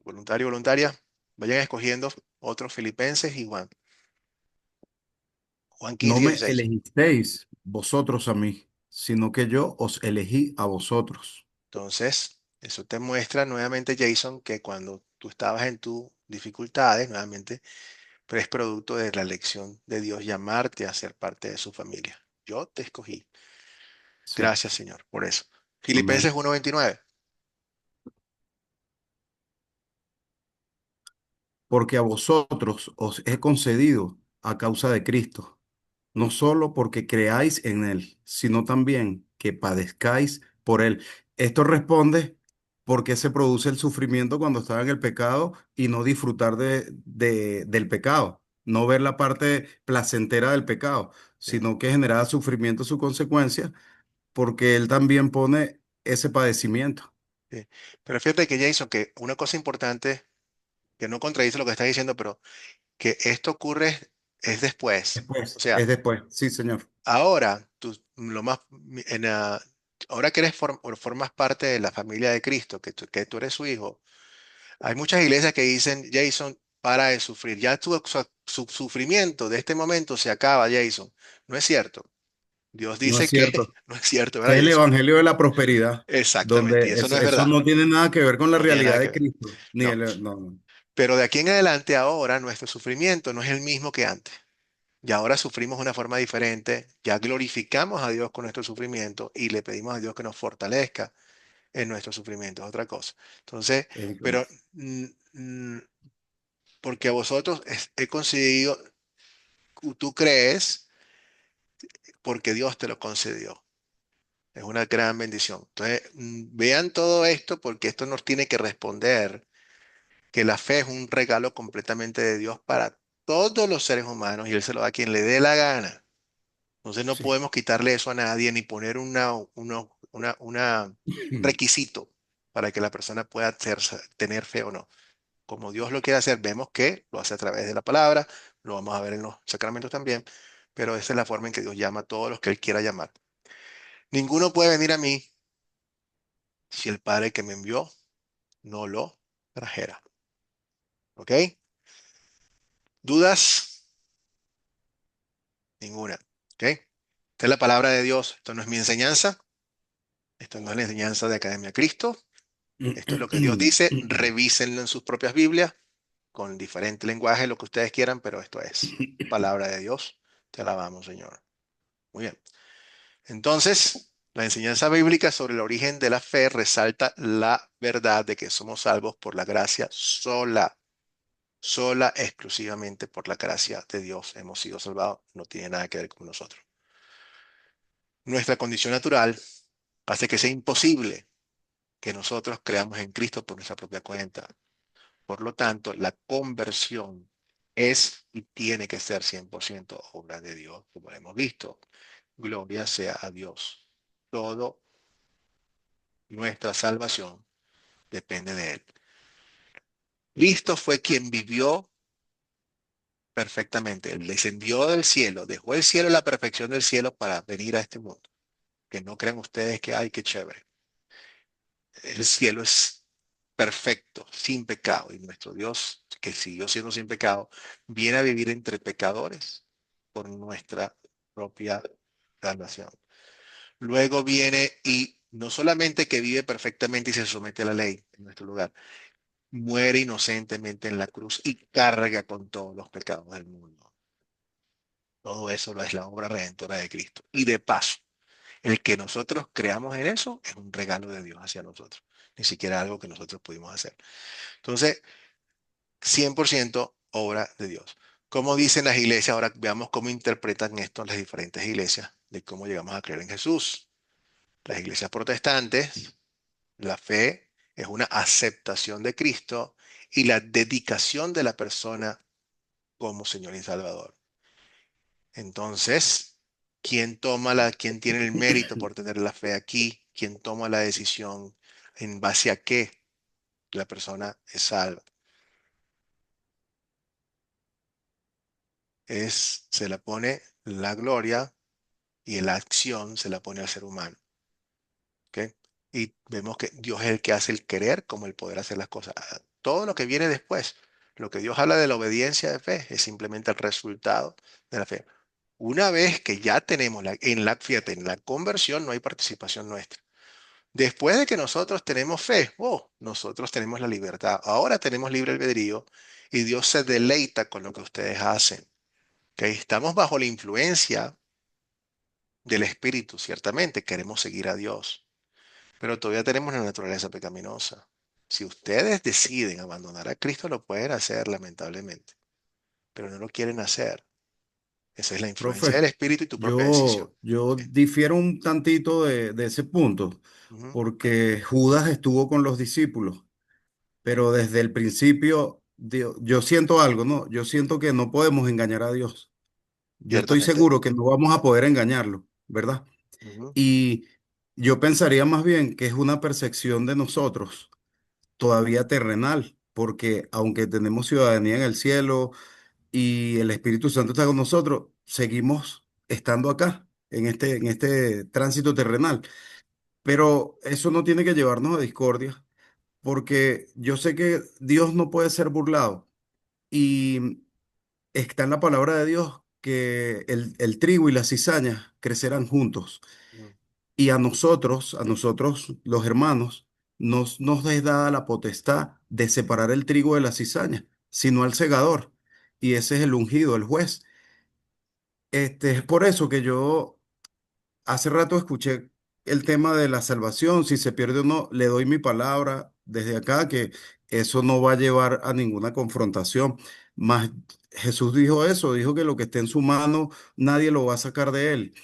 voluntario, voluntaria, vayan escogiendo otros Filipenses y Juan No 15 me 16 elegisteis vosotros a mí, sino que yo os elegí a vosotros. Entonces, eso te muestra nuevamente, Jason, que cuando tú estabas en tus dificultades, nuevamente, pero es producto de la elección de Dios llamarte a ser parte de su familia. Yo te escogí. Sí, Gracias, Señor, por eso. amén. Filipenses 1:29. Porque a vosotros os he concedido a causa de Cristo, no solo porque creáis en Él, sino también que padezcáis por Él. Esto responde por qué se produce el sufrimiento cuando estaba en el pecado y no disfrutar del pecado, no ver la parte placentera del pecado, Sí, sino que generaba sufrimiento su consecuencia, porque Él también pone ese padecimiento. sí. Pero fíjate que, Jason, que una cosa importante, que no contradice lo que estás diciendo, pero que esto ocurre es después. O Después, sea, es después, sí, señor. ahora, ahora que formas parte de la familia de Cristo, que tú eres su hijo. Hay muchas iglesias que dicen, Jason, para de sufrir. Ya su sufrimiento de este momento se acaba, Jason. No es cierto. Dios No es dice que cierto. no es cierto, ¿verdad, Ese es el Jason? evangelio de la prosperidad, Exactamente, y donde eso no es eso verdad. no tiene nada que ver con la No tiene realidad nada que de ver. Cristo. Ni No. el, no, no. Pero de aquí en adelante, ahora, nuestro sufrimiento no es el mismo que antes. Y ahora sufrimos de una forma diferente. Ya glorificamos a Dios con nuestro sufrimiento y le pedimos a Dios que nos fortalezca en nuestro sufrimiento. Es otra cosa. Entonces, Es pero diferente. porque a vosotros he concedido, tú crees porque Dios te lo concedió. Es una gran bendición. Entonces, vean todo esto porque esto nos tiene que responder que la fe es un regalo completamente de Dios para todos los seres humanos y Él se lo da a quien le dé la gana. Entonces no Sí. podemos quitarle eso a nadie ni poner una requisito para que la persona pueda tener fe o no. Como Dios lo quiere hacer, vemos que lo hace a través de la palabra, lo vamos a ver en los sacramentos también, pero esa es la forma en que Dios llama a todos los que Él quiera llamar. Ninguno puede venir a mí si el Padre que me envió no lo trajera. ¿Ok? ¿Dudas? Ninguna. ¿Ok? Esta es la palabra de Dios. Esto no es mi enseñanza. Esto no es la enseñanza de Academia Cristo. Esto es lo que Dios dice, revísenlo en sus propias Biblias, con diferente lenguaje, lo que ustedes quieran, pero esto es palabra de Dios. Te alabamos, Señor. Muy bien. Entonces, la enseñanza bíblica sobre el origen de la fe resalta la verdad de que somos salvos por la gracia sola, sola, exclusivamente por la gracia de Dios. Hemos sido salvados, no tiene nada que ver con nosotros. Nuestra condición natural hace que sea imposible que nosotros creamos en Cristo por nuestra propia cuenta. Por lo tanto, la conversión es y tiene que ser 100% obra de Dios, como hemos visto. Gloria sea a Dios. Todo nuestra salvación depende de Él. Cristo fue quien vivió perfectamente. Él descendió del cielo, dejó el cielo, la perfección del cielo para venir a este mundo. Que no crean ustedes que, ay, qué chévere. El cielo es perfecto, sin pecado. Y nuestro Dios, que siguió siendo sin pecado, viene a vivir entre pecadores por nuestra propia salvación. Luego viene y no solamente que vive perfectamente y se somete a la ley en nuestro lugar, muere inocentemente en la cruz y carga con todos los pecados del mundo. Todo eso lo es la obra redentora de Cristo. Y de paso, el que nosotros creamos en eso es un regalo de Dios hacia nosotros. Ni siquiera algo que nosotros pudimos hacer. Entonces, 100% obra de Dios. Como dicen las iglesias, ahora veamos cómo interpretan esto las diferentes iglesias, de cómo llegamos a creer en Jesús. Las iglesias protestantes, la fe es una aceptación de Cristo y la dedicación de la persona como Señor y Salvador. Entonces, quién tiene el mérito por tener la fe aquí? ¿Quién toma la decisión en base a qué la persona es salva? Se la pone la gloria y la acción se la pone al ser humano. ¿Ok? Y vemos que Dios es el que hace el querer como el poder hacer las cosas. Todo lo que viene después, lo que Dios habla de la obediencia de fe, es simplemente el resultado de la fe. Una vez que ya tenemos fíjate, en la conversión no hay participación nuestra. Después de que nosotros tenemos fe, nosotros tenemos la libertad. Ahora tenemos libre albedrío y Dios se deleita con lo que ustedes hacen. ¿Ok? Estamos bajo la influencia del Espíritu, ciertamente. Queremos seguir a Dios, pero todavía tenemos la naturaleza pecaminosa. Si ustedes deciden abandonar a Cristo, lo pueden hacer, lamentablemente, pero no lo quieren hacer. Esa es la influencia del Profe, Espíritu y tu propia decisión. yo Sí. difiero un tantito de ese punto, Ujú. porque Judas estuvo con los discípulos, pero desde el principio yo siento algo, ¿no? Yo siento que no podemos engañar a Dios. Yo estoy Ciertamente. seguro que no vamos a poder engañarlo, ¿verdad? Ujú. Y yo pensaría más bien que es una percepción de nosotros, todavía terrenal, porque aunque tenemos ciudadanía en el cielo y el Espíritu Santo está con nosotros, seguimos estando acá, en este tránsito terrenal. Pero eso no tiene que llevarnos a discordia, porque yo sé que Dios no puede ser burlado. Y está en la palabra de Dios que el trigo y la cizaña crecerán juntos. Ujú. Y a nosotros los hermanos, nos es dada la potestad de separar el trigo de la cizaña, sino al segador. Y ese es el ungido, el juez. Es por eso que yo hace rato escuché el tema de la salvación, si se pierde o no, le doy mi palabra desde acá que eso no va a llevar a ninguna confrontación. Más Jesús dijo eso, dijo que lo que esté en su mano nadie lo va a sacar de él.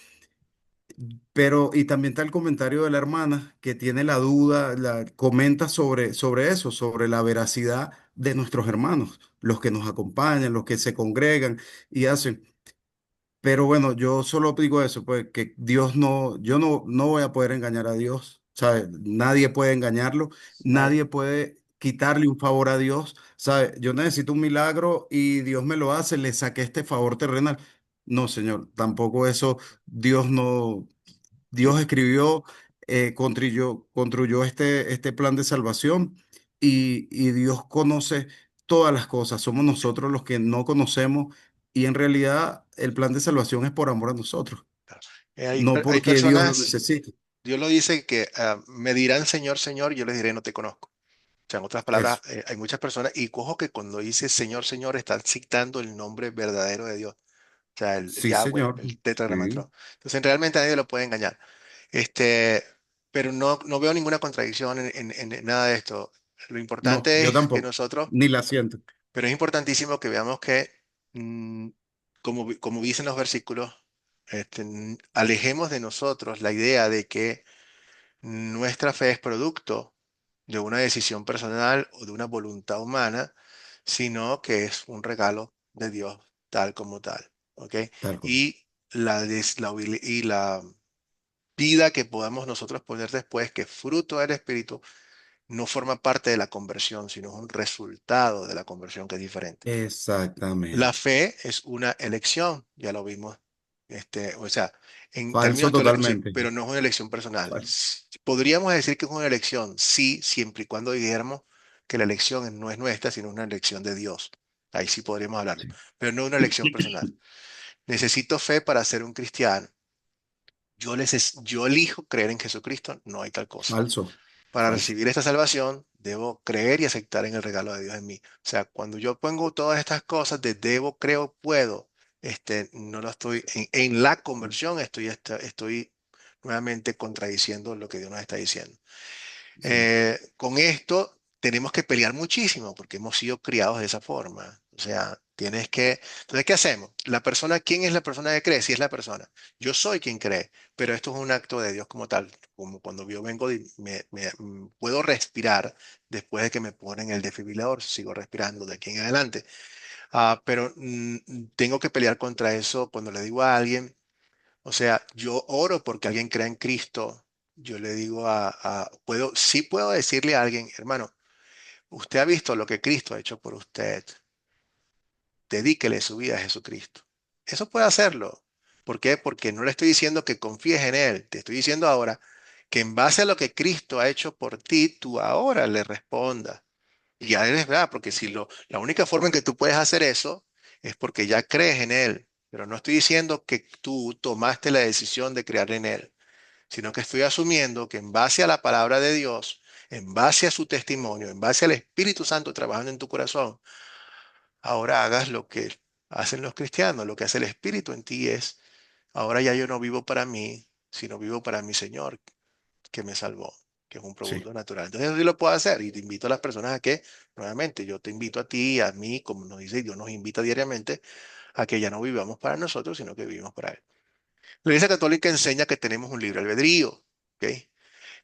Pero, y también está el comentario de la hermana que tiene la duda, comenta sobre eso, sobre la veracidad de nuestros hermanos, los que nos acompañan, los que se congregan y hacen. Pero bueno, yo solo digo eso, pues que Dios no, yo no voy a poder engañar a Dios, ¿sabes? Nadie puede engañarlo, Nadie. nadie puede quitarle un favor a Dios, ¿sabes? Yo necesito un milagro y Dios me lo hace, le saqué este favor terrenal. No, Señor, tampoco eso, Dios no, Dios escribió, construyó este plan de salvación y Dios conoce todas las cosas. Somos nosotros los que no conocemos y en realidad el plan de salvación es por amor a nosotros, Claro. Hay, no hay porque Dios lo personas, necesite. Dios lo dice que me dirán Señor, Señor, y yo les diré no te conozco. O sea, en otras palabras, Eso. hay muchas personas, y cojo que cuando dice Señor, Señor, están citando el nombre verdadero de Dios. O sea, el Sí, Yahweh, señor. el Sí. Tetragrammatrón. Entonces, realmente nadie lo puede engañar. Este, pero no veo ninguna contradicción en nada de esto. Lo No, importante yo es que tampoco. nosotros, Ni la siento. pero es importantísimo que veamos que, mm, como dicen los versículos, alejemos de nosotros la idea de que nuestra fe es producto de una decisión personal o de una voluntad humana, sino que es un regalo de Dios tal como tal. ¿Ok? Tal cual. Y la vida que podamos nosotros poner después, que es fruto del Espíritu, no forma parte de la conversión, sino es un resultado de la conversión que es diferente. La Exactamente. fe es una elección, ya lo vimos. O sea, en Falso términos teológicos, sí, totalmente. pero no es una elección personal. Falso. Podríamos decir que es una elección, sí, siempre y cuando dijéramos que la elección no es nuestra, sino una elección de Dios. Ahí sí podríamos hablarlo, Sí. pero no una elección personal. Necesito fe para ser un cristiano. Yo elijo creer en Jesucristo, no hay tal cosa. Falso. Para Falso. recibir esta salvación, debo creer y aceptar en el regalo de Dios en mí. O sea, cuando yo pongo todas estas cosas de debo, creo, puedo, no lo estoy, en la conversión estoy nuevamente contradiciendo lo que Dios nos está diciendo. Sí. Con esto tenemos que pelear muchísimo porque hemos sido criados de esa forma. O sea, entonces, ¿qué hacemos? ¿Quién es la persona que cree? Si es la persona. Yo soy quien cree, pero esto es un acto de Dios como tal. Como cuando yo vengo, puedo respirar después de que me ponen el desfibrilador, sigo respirando de aquí en adelante. Pero tengo que pelear contra eso cuando le digo a alguien, o sea, yo oro porque alguien crea en Cristo. Yo le digo sí puedo decirle a alguien, hermano, usted ha visto lo que Cristo ha hecho por usted. Dedíquele su vida a Jesucristo. Eso puede hacerlo. ¿Por qué? Porque no le estoy diciendo que confíes en Él. Te estoy diciendo ahora que en base a lo que Cristo ha hecho por ti, tú ahora le respondas. Y ya eres verdad, porque si la única forma en que tú puedes hacer eso es porque ya crees en Él. Pero no estoy diciendo que tú tomaste la decisión de creer en Él, sino que estoy asumiendo que en base a la palabra de Dios, en base a su testimonio, en base al Espíritu Santo trabajando en tu corazón, ahora hagas lo que hacen los cristianos, lo que hace el Espíritu en ti es, ahora ya yo no vivo para mí, sino vivo para mi Señor que me salvó, que es un Sí. producto natural. Entonces eso sí lo puedo hacer y te invito a las personas a que, nuevamente, yo te invito a ti, a mí, como nos dice Dios nos invita diariamente, a que ya no vivamos para nosotros, sino que vivimos para Él. La Iglesia Católica enseña que tenemos un libre albedrío, ¿ok?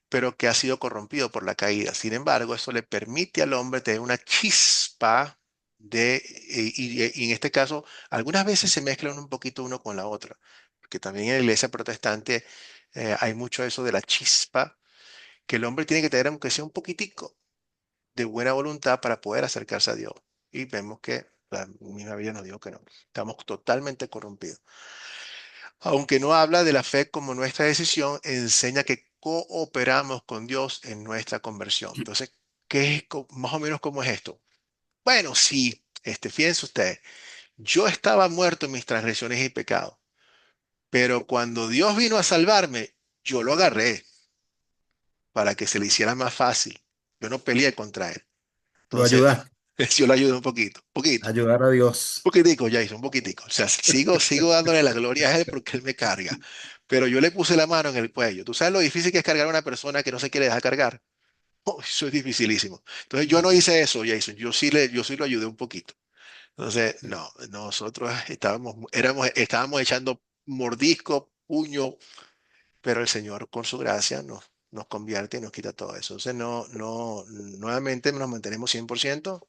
Pero que ha sido corrompido por la caída. Sin embargo, eso le permite al hombre tener una chispa y en este caso, algunas veces se mezclan un poquito uno con la otra, porque también en la iglesia protestante hay mucho eso de la chispa, que el hombre tiene que tener, aunque sea un poquitico, de buena voluntad para poder acercarse a Dios. Y vemos que la misma Biblia nos dijo que no, estamos totalmente corrompidos. Aunque no habla de la fe como nuestra decisión, enseña que cooperamos con Dios en nuestra conversión. Entonces, más o menos cómo es esto? Bueno, sí, fíjense usted, yo estaba muerto en mis transgresiones y pecados, pero cuando Dios vino a salvarme, yo lo agarré para que se le hiciera más fácil. Yo no peleé contra él. Lo Entonces, ayudaste. yo lo ayudé un poquito. Ayudar a Dios. Poquitico, ya hizo un poquitico. O sea, sigo dándole la gloria a él porque él me carga. Pero yo le puse la mano en el cuello. ¿Tú sabes lo difícil que es cargar a una persona que no se quiere dejar cargar? Oh, eso es dificilísimo. Entonces yo no hice eso, Jason. Yo sí lo ayudé un poquito. Entonces, no, nosotros estábamos echando mordisco, puño, pero el Señor con su gracia nos convierte y nos quita todo eso. Entonces, nuevamente nos mantenemos 100%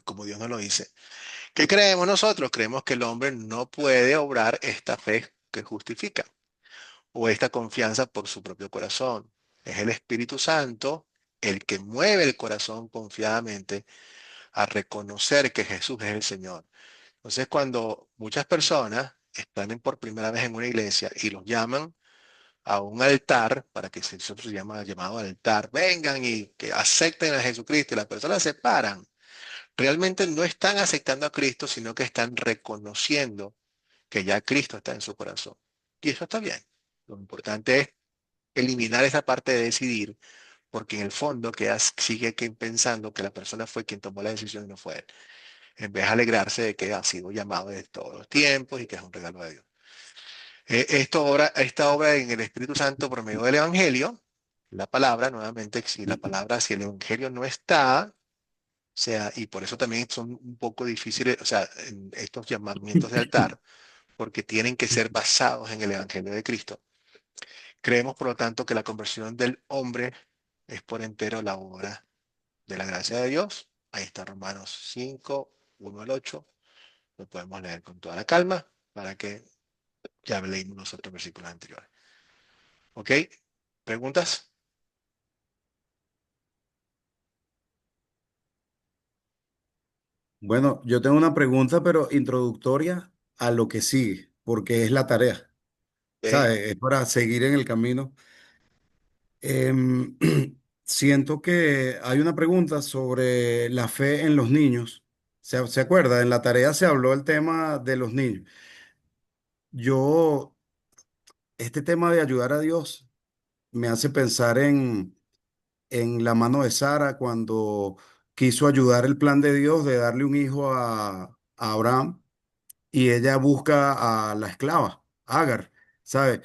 como Dios nos lo dice. ¿Qué creemos nosotros? Creemos que el hombre no puede obrar esta fe que justifica o esta confianza por su propio corazón. Es el Espíritu Santo el que mueve el corazón confiadamente a reconocer que Jesús es el Señor. Entonces, cuando muchas personas están por primera vez en una iglesia y los llaman a un altar, para que eso se llama llamado altar, vengan y que acepten a Jesucristo y las personas se paran, realmente no están aceptando a Cristo, sino que están reconociendo que ya Cristo está en su corazón. Y eso está bien. Lo importante es eliminar esa parte de decidir, porque en el fondo sigue pensando que la persona fue quien tomó la decisión y no fue él, en vez de alegrarse de que ha sido llamado de todos los tiempos y que es un regalo de Dios. Esta obra en el Espíritu Santo por medio del Evangelio, la palabra, nuevamente, si el Evangelio no está, o sea, y por eso también son un poco difíciles, o sea, en estos llamamientos de altar, porque tienen que ser basados en el Evangelio de Cristo. Creemos, por lo tanto, que la conversión del hombre es por entero la obra de la gracia de Dios. Ahí está Romanos 5, 1 al 8. Lo podemos leer con toda la calma para que ya leímos los otros versículos anteriores. ¿Ok? ¿Preguntas? Bueno, yo tengo una pregunta, pero introductoria a lo que sigue, porque es la tarea, Ok. ¿sabes? Es para seguir en el camino. Em, siento que hay una pregunta sobre la fe en los niños. ¿Se acuerda? En la tarea se habló el tema de los niños. Yo, este tema de ayudar a Dios me hace pensar en la mano de Sara cuando quiso ayudar el plan de Dios de darle un hijo a Abraham y ella busca a la esclava, Agar, ¿sabe?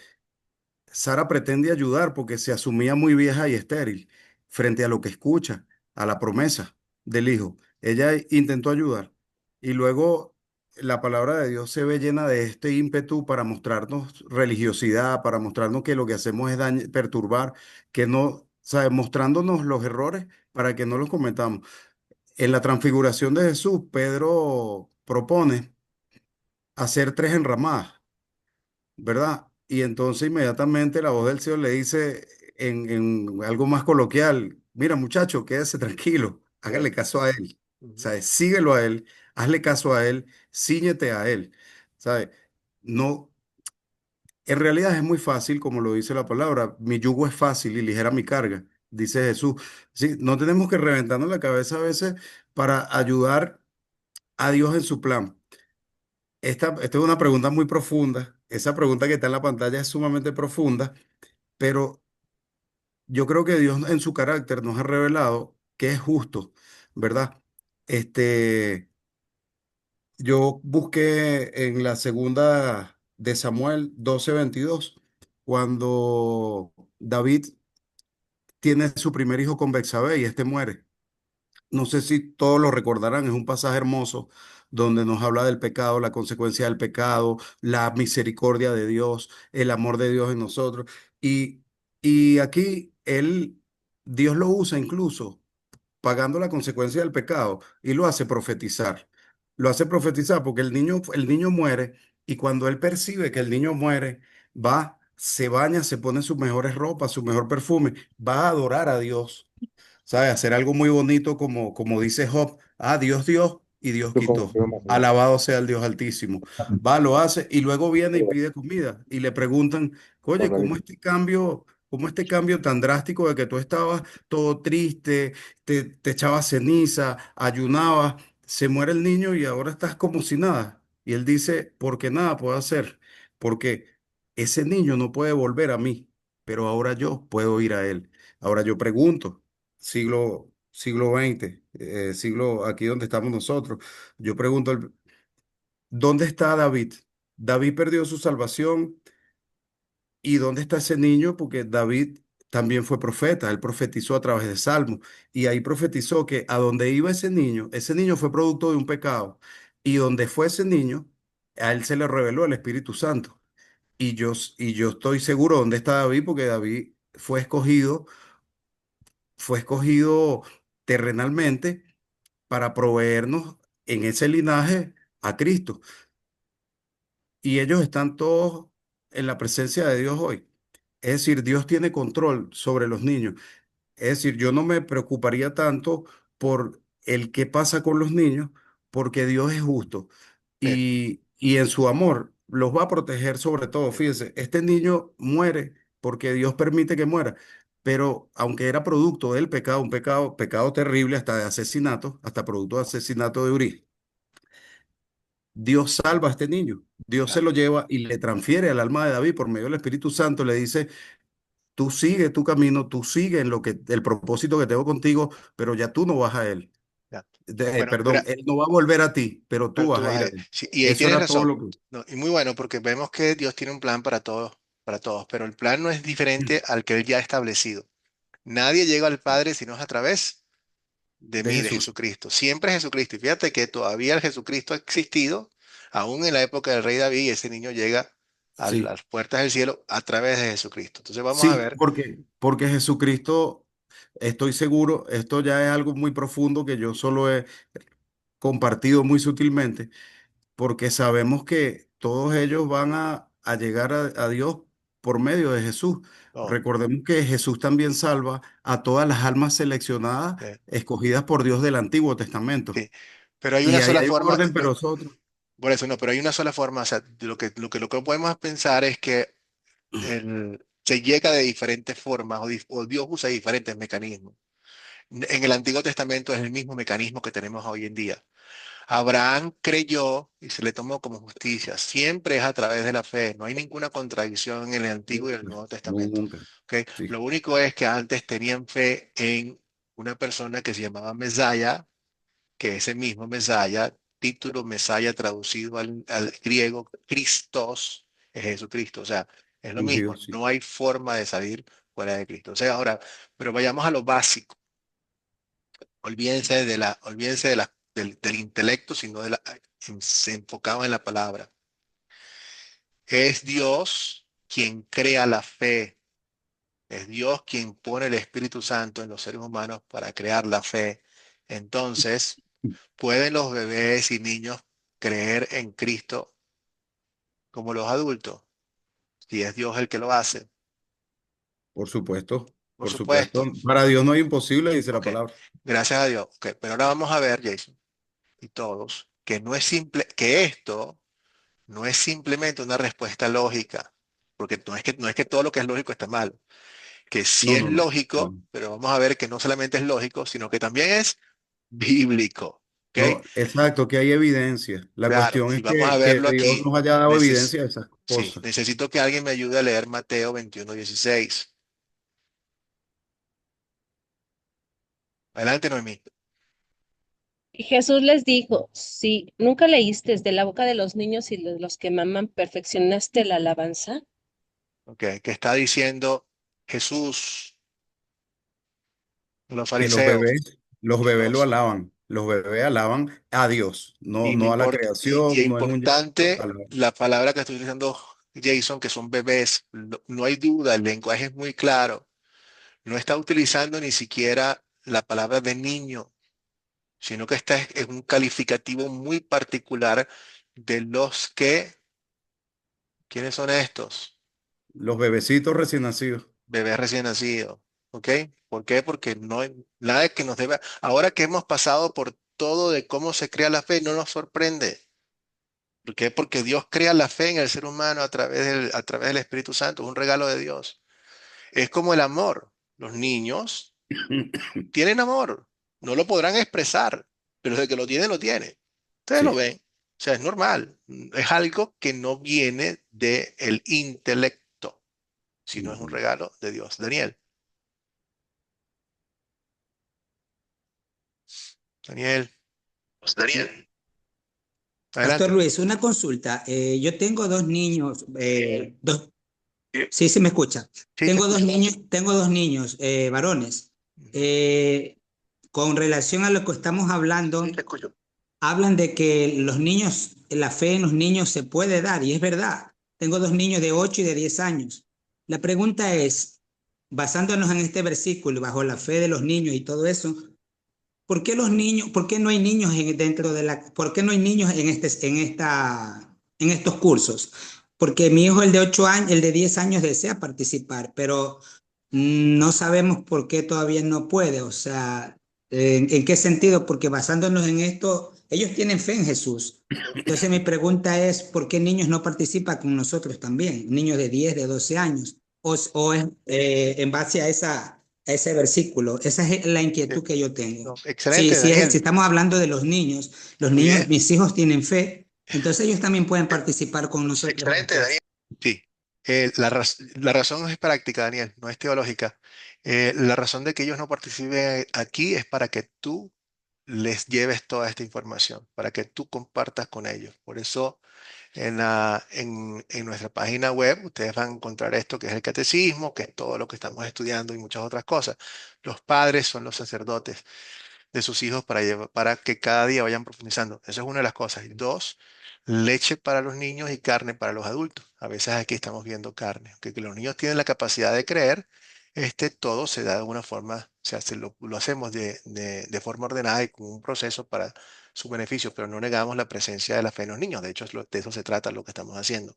Sara pretende ayudar porque se asumía muy vieja y estéril frente a lo que escucha, a la promesa del hijo. Ella intentó ayudar y luego la palabra de Dios se ve llena de este ímpetu para mostrarnos religiosidad, para mostrarnos que lo que hacemos es perturbar, que no, ¿sabe? Mostrándonos los errores para que no los cometamos. En la transfiguración de Jesús, Pedro propone hacer tres enramadas, ¿verdad? Y entonces inmediatamente la voz del Señor le dice en algo más coloquial, mira muchacho, quédese tranquilo, hágale Ok. caso a él, Ujú. ¿sabes? Síguelo a él, hazle caso a él, síñete a él, ¿sabes? No, en realidad es muy fácil, como lo dice la palabra, mi yugo es fácil y ligera mi carga, dice Jesús. Sí, no tenemos que reventarnos la cabeza a veces para ayudar a Dios en su plan. Esta es una pregunta muy profunda. Esa pregunta que está en la pantalla es sumamente profunda, pero yo creo que Dios en su carácter nos ha revelado que es justo, ¿verdad? Este, yo busqué en la segunda de Samuel 12:22, cuando David tiene su primer hijo con Betsabé y este muere. No sé si todos lo recordarán, es un pasaje hermoso donde nos habla del pecado, la consecuencia del pecado, la misericordia de Dios, el amor de Dios en nosotros. Y, y aquí Dios lo usa incluso pagando la consecuencia del pecado y lo hace profetizar. Lo hace profetizar porque el niño muere y cuando él percibe que el niño muere, va, se baña, se pone sus mejores ropas, su mejor perfume, va a adorar a Dios. ¿Sabe? Hacer algo muy bonito como dice Job. Ah, Dios dio y Dios quitó. Alabado sea el Dios Altísimo. Va, lo hace y luego viene y pide comida y le preguntan, oye, ¿cómo este cambio tan drástico de que tú estabas todo triste, te echabas ceniza, ayunabas, se muere el niño y ahora estás como si nada? Y él dice, porque nada puedo hacer, porque ese niño no puede volver a mí, pero ahora yo puedo ir a él. Ahora yo pregunto siglo XX, siglo aquí donde estamos nosotros. Yo pregunto, ¿dónde está David? David perdió su salvación y ¿dónde está ese niño? Porque David también fue profeta, él profetizó a través de Salmos y ahí profetizó que a donde iba ese niño fue producto de un pecado y donde fue ese niño, a él se le reveló el Espíritu Santo. Y yo estoy seguro dónde está David porque David fue escogido terrenalmente para proveernos en ese linaje a Cristo. Y ellos están todos en la presencia de Dios hoy. Es decir, Dios tiene control sobre los niños. Es decir, yo no me preocuparía tanto por el qué pasa con los niños, porque Dios es justo y en su amor los va a proteger sobre todo. Fíjense, este niño muere porque Dios permite que muera, pero aunque era producto del pecado, un pecado terrible hasta de asesinato, hasta producto de asesinato de Uri, Dios salva a este niño. Dios se Claro, lo lleva y le transfiere al alma de David por medio del Espíritu Santo. Le dice, tú sigue tu camino, tú sigue en lo que, el propósito que tengo contigo, pero ya tú no vas a él. ya. Bueno, Perdón, él no va a volver a ti, pero tú pero vas tú a vas ir a a ver. él. Sí, y ahí Eso tienes era todo razón. lo que... No, y muy bueno, porque vemos que Dios tiene un plan para todos, pero el plan no es diferente al que Él ya ha establecido. Nadie llega al Padre si no es a través de De mí, de Jesús. Jesucristo. Siempre es Jesucristo. Y fíjate que todavía el Jesucristo ha existido, aún en la época del rey David, y ese niño llega a Sí, las puertas del cielo a través de Jesucristo. Entonces vamos a sí, ver. porque Jesucristo, estoy seguro, esto ya es algo muy profundo que yo solo he compartido muy sutilmente, porque sabemos que todos ellos van a llegar a Dios por medio de Jesús. Oh, Recordemos que Jesús también salva a todas las almas seleccionadas, eh, escogidas por Dios del Antiguo Testamento. sí. Pero hay Y una ahí sola hay un forma, orden, pero es otro. por eso no, pero hay una sola forma. O sea, lo que podemos pensar es que se llega de diferentes formas o Dios usa diferentes mecanismos. En el Antiguo Testamento es el mismo mecanismo que tenemos hoy en día. Abraham creyó y se le tomó como justicia. Siempre es a través de la fe. No hay ninguna contradicción en el Antiguo y el Nuevo Testamento. Nunca. ¿Ok? Sí, Lo único es que antes tenían fe en una persona que se llamaba Mesaya, que ese mismo Mesaya, título Mesaya traducido al griego, Christos, es Jesucristo. O sea, es lo mismo. ungido, sí. No hay forma de salir fuera de Cristo. O sea, ahora, pero vayamos a lo básico. Olvídense del intelecto, sino se enfocaba en la palabra. Es Dios quien crea la fe. Es Dios quien pone el Espíritu Santo en los seres humanos para crear la fe. Entonces, ¿pueden los bebés y niños creer en Cristo como los adultos? Si es Dios el que lo hace. Por supuesto, Por por supuesto. supuesto. Para Dios no hay imposible, dice la Ok. palabra. Gracias a Dios. Ok. Pero ahora vamos a ver, Jason, y todos, que no es simple, que esto no es simplemente una respuesta lógica, porque no es que todo lo que es lógico está mal, que sí No, es no, no. lógico, No, pero vamos a ver que no solamente es lógico, sino que también es bíblico. ¿Ok? no, exacto, que hay evidencia. La Claro, cuestión y es vamos a que verlo Dios aquí. nos haya dado Neces- evidencia de esas sí, cosas. necesito que alguien me ayude a leer Mateo 21:16. Adelante, Noemí. Y Jesús les dijo, si nunca leíste de la boca de los niños y de los que maman, perfeccionaste la alabanza. Ok, que está diciendo Jesús, los Que fariseos los y bebés lo los alaban. Los bebés alaban a Dios, no, Y, no no a la import- y es creación, no en un llanto. importante la palabra que estoy utilizando, Jason, que son bebés. No hay duda, el lenguaje es muy claro. No está utilizando ni siquiera la palabra de niño, sino que está es un calificativo muy particular de los que, ¿quiénes son estos? Los bebecitos recién nacidos. Bebés recién nacidos. ¿Ok? ¿Por qué? Porque no hay nada que nos deba. Ahora que hemos pasado por todo de cómo se crea la fe, no nos sorprende. ¿Por qué? Porque Dios crea la fe en el ser humano a través del Espíritu Santo, es un regalo de Dios. Es como el amor. Los niños tienen amor, no lo podrán expresar, pero de que lo tienen, lo tienen. Ustedes lo Sí. ven. O sea, es normal. Es algo que no viene del intelecto, sino es un Ujú. regalo de Dios. Daniel, Daniel, Daniel. Pastor adelante. Luis, una consulta. Yo tengo dos niños, sí, se me escucha. Sí, te escucho. Tengo dos niños varones. Ujú. Eh, con relación a lo que estamos hablando, Sí, te escucho. hablan de que los niños, la fe en los niños se puede dar, y es verdad. Tengo dos niños de 8 y de 10 años. La pregunta es, basándonos en este versículo, bajo la fe de los niños y todo eso, ¿por qué los niños, por qué no hay niños dentro de por qué no hay niños en estos cursos? Porque mi hijo, el de 8 años, el de 10 años desea participar, pero no sabemos por qué todavía no puede. O sea, ¿en qué sentido? Porque basándonos en esto, ellos tienen fe en Jesús. Entonces mi pregunta es, ¿por qué niños no participan con nosotros también? Niños de 10, de 12 años. O es en base a ese versículo. Esa es la Eh, inquietud que yo tengo. no, excelente, Si Daniel. estamos hablando de los Muy niños, bien. mis hijos tienen fe, Entonces ellos también pueden participar con nosotros en la Excelente, clase. Daniel. Sí, la razón es práctica, Daniel, no es teológica. La razón de que ellos no participen aquí es para que tú les lleves toda esta información, para que tú compartas con ellos. Por eso en nuestra página web ustedes van a encontrar esto que es el catecismo, que es todo lo que estamos estudiando y muchas otras cosas. Los padres son los sacerdotes de sus hijos para que cada día vayan profundizando. Esa es una de las cosas. Y dos, leche para los niños y carne para los adultos. A veces aquí estamos viendo carne, que los niños tienen la capacidad de creer, todo se da de una forma, o sea, lo hacemos de forma ordenada y con un proceso para su beneficio, pero no negamos la presencia de la fe en los niños. De hecho, de eso se trata lo que estamos haciendo.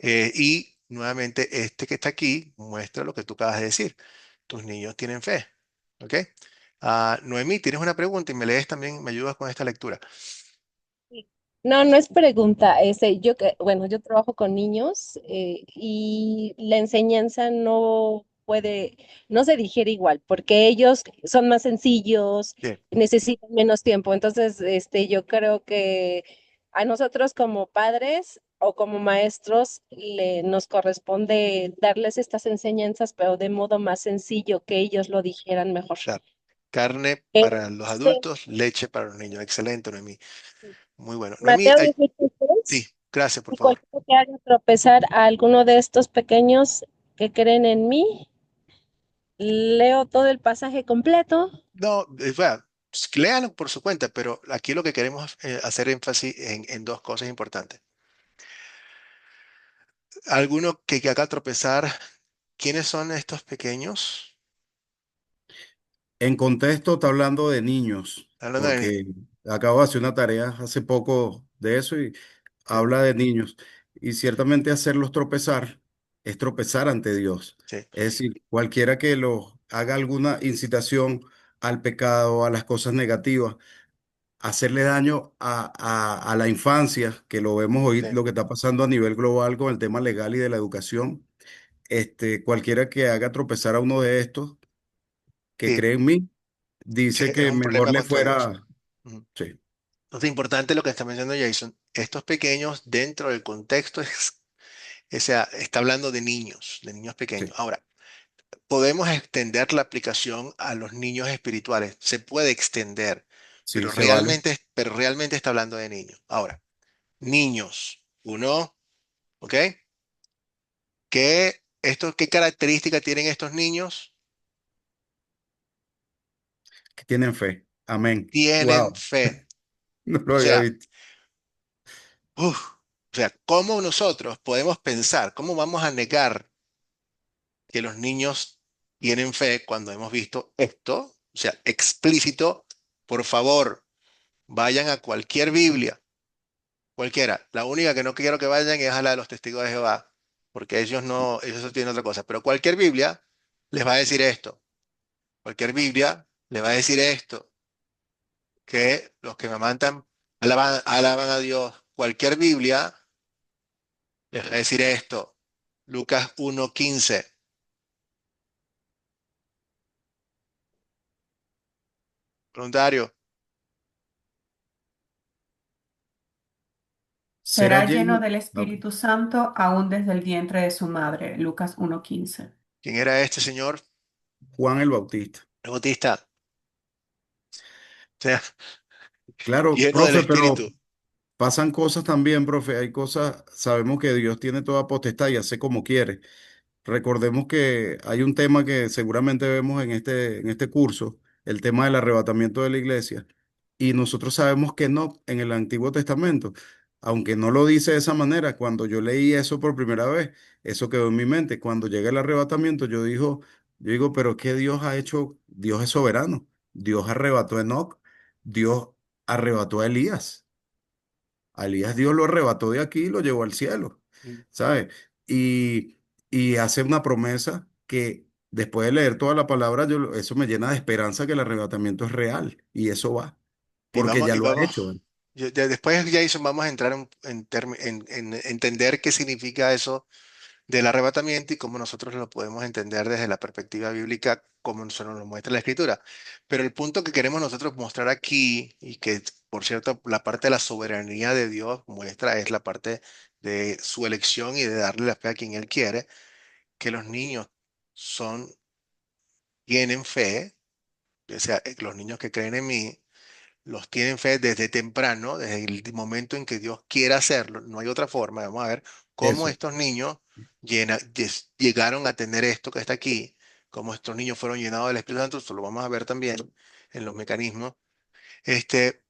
Y nuevamente, este que está aquí muestra lo que tú acabas de decir. Tus niños tienen fe. ¿Ok? Noemí, tienes una pregunta y me lees también, me ayudas con esta lectura. No, no es pregunta. Bueno, yo trabajo con niños y la enseñanza no se digiere igual, porque ellos son más sencillos, Bien, necesitan menos tiempo. Entonces, yo creo que a nosotros como padres o como maestros nos corresponde darles estas enseñanzas, pero de modo más sencillo, que ellos lo digieran mejor. claro. Carne Eh, para los dice adultos, leche para los niños. Excelente, Noemí. Muy bueno. Noemí, Mateo sí, 18:3. gracias, por Y favor. cualquiera que haga tropezar a alguno de estos pequeños que creen en mí, leo todo el pasaje completo. No, bueno, léanlo por su cuenta, pero aquí lo que queremos hacer énfasis en dos cosas importantes. Alguno que haga tropezar, ¿quiénes son estos pequeños? En contexto, está hablando de niños, Hablando de niños. porque acabo de hacer una tarea hace poco de eso y Sí, habla de niños. Y ciertamente hacerlos tropezar es tropezar ante Dios. sí, Es decir, cualquiera que los haga alguna incitación al pecado, a las cosas negativas, hacerle daño a la infancia, que lo vemos hoy, sí, lo que está pasando a nivel global con el tema legal y de la educación. Cualquiera que haga tropezar a uno de estos que sí, cree en mí, sí, dice es que un mejor problema le contra Dios. fuera, Ujú. sí, Entonces, importante lo que está mencionando Jason. Estos pequeños, dentro del contexto, o sea, está hablando de niños pequeños. sí, Ahora, podemos extender la aplicación a los niños espirituales. Se puede extender, sí, se vale. pero realmente está hablando de niños. Ahora, niños, uno, ¿ok? ¿Qué características tienen estos niños? Que tienen fe. Amén. Tienen Wow, fe. no lo O había sea, visto. ¿cómo nosotros podemos pensar, cómo vamos a negar que los niños tienen fe cuando hemos visto esto? O sea, explícito. Por favor, vayan a cualquier Biblia, cualquiera. La única que no quiero que vayan es a la de los testigos de Jehová, porque ellos no, ellos tienen otra cosa. Pero cualquier Biblia les va a decir esto. Cualquier Biblia les va a decir esto, que los que me amantan alaban a Dios. Cualquier Biblia les va a decir esto. Lucas 1:15. Voluntario. ¿Será Será lleno lleno? del Ok. Espíritu Santo aún desde el vientre de su madre. Lucas 1:15. ¿Quién era este señor? Juan el Bautista. El Bautista. O sea, Claro, lleno del profe, Espíritu. pero pasan cosas también, profe. Hay cosas, sabemos que Dios tiene toda potestad y hace como quiere. Recordemos que hay un tema que seguramente vemos en este curso, el tema del arrebatamiento de la iglesia, y nosotros sabemos que no en el Antiguo Testamento, aunque no lo dice de esa manera. Cuando yo leí eso por primera vez, eso quedó en mi mente. Cuando llega el arrebatamiento, yo digo, pero ¿qué Dios ha hecho? Dios es soberano. Dios arrebató a Enoc, Dios arrebató a Elías. A Elías Dios lo arrebató de aquí y lo llevó al cielo, ¿sabes? Y, y hace una promesa que después de leer toda la palabra, eso me llena de esperanza que el arrebatamiento es real y eso va, Y porque vamos, ya y lo ha vamos. hecho. Después, Jason, vamos a entrar en entender qué significa eso del arrebatamiento y cómo nosotros lo podemos entender desde la perspectiva bíblica, como se nos lo muestra la Escritura. Pero el punto que queremos nosotros mostrar aquí y que por cierto, la parte de la soberanía de Dios muestra es la parte de su elección y de darle la fe a quien Él quiere, que los niños son, tienen fe, o sea, los niños que creen en mí, los tienen fe desde temprano, desde el momento en que Dios quiera hacerlo. No hay otra forma. Vamos a ver cómo Eso. estos niños llegaron a tener esto que está aquí, cómo estos niños fueron llenados del Espíritu Santo. Eso lo vamos a ver también en los mecanismos.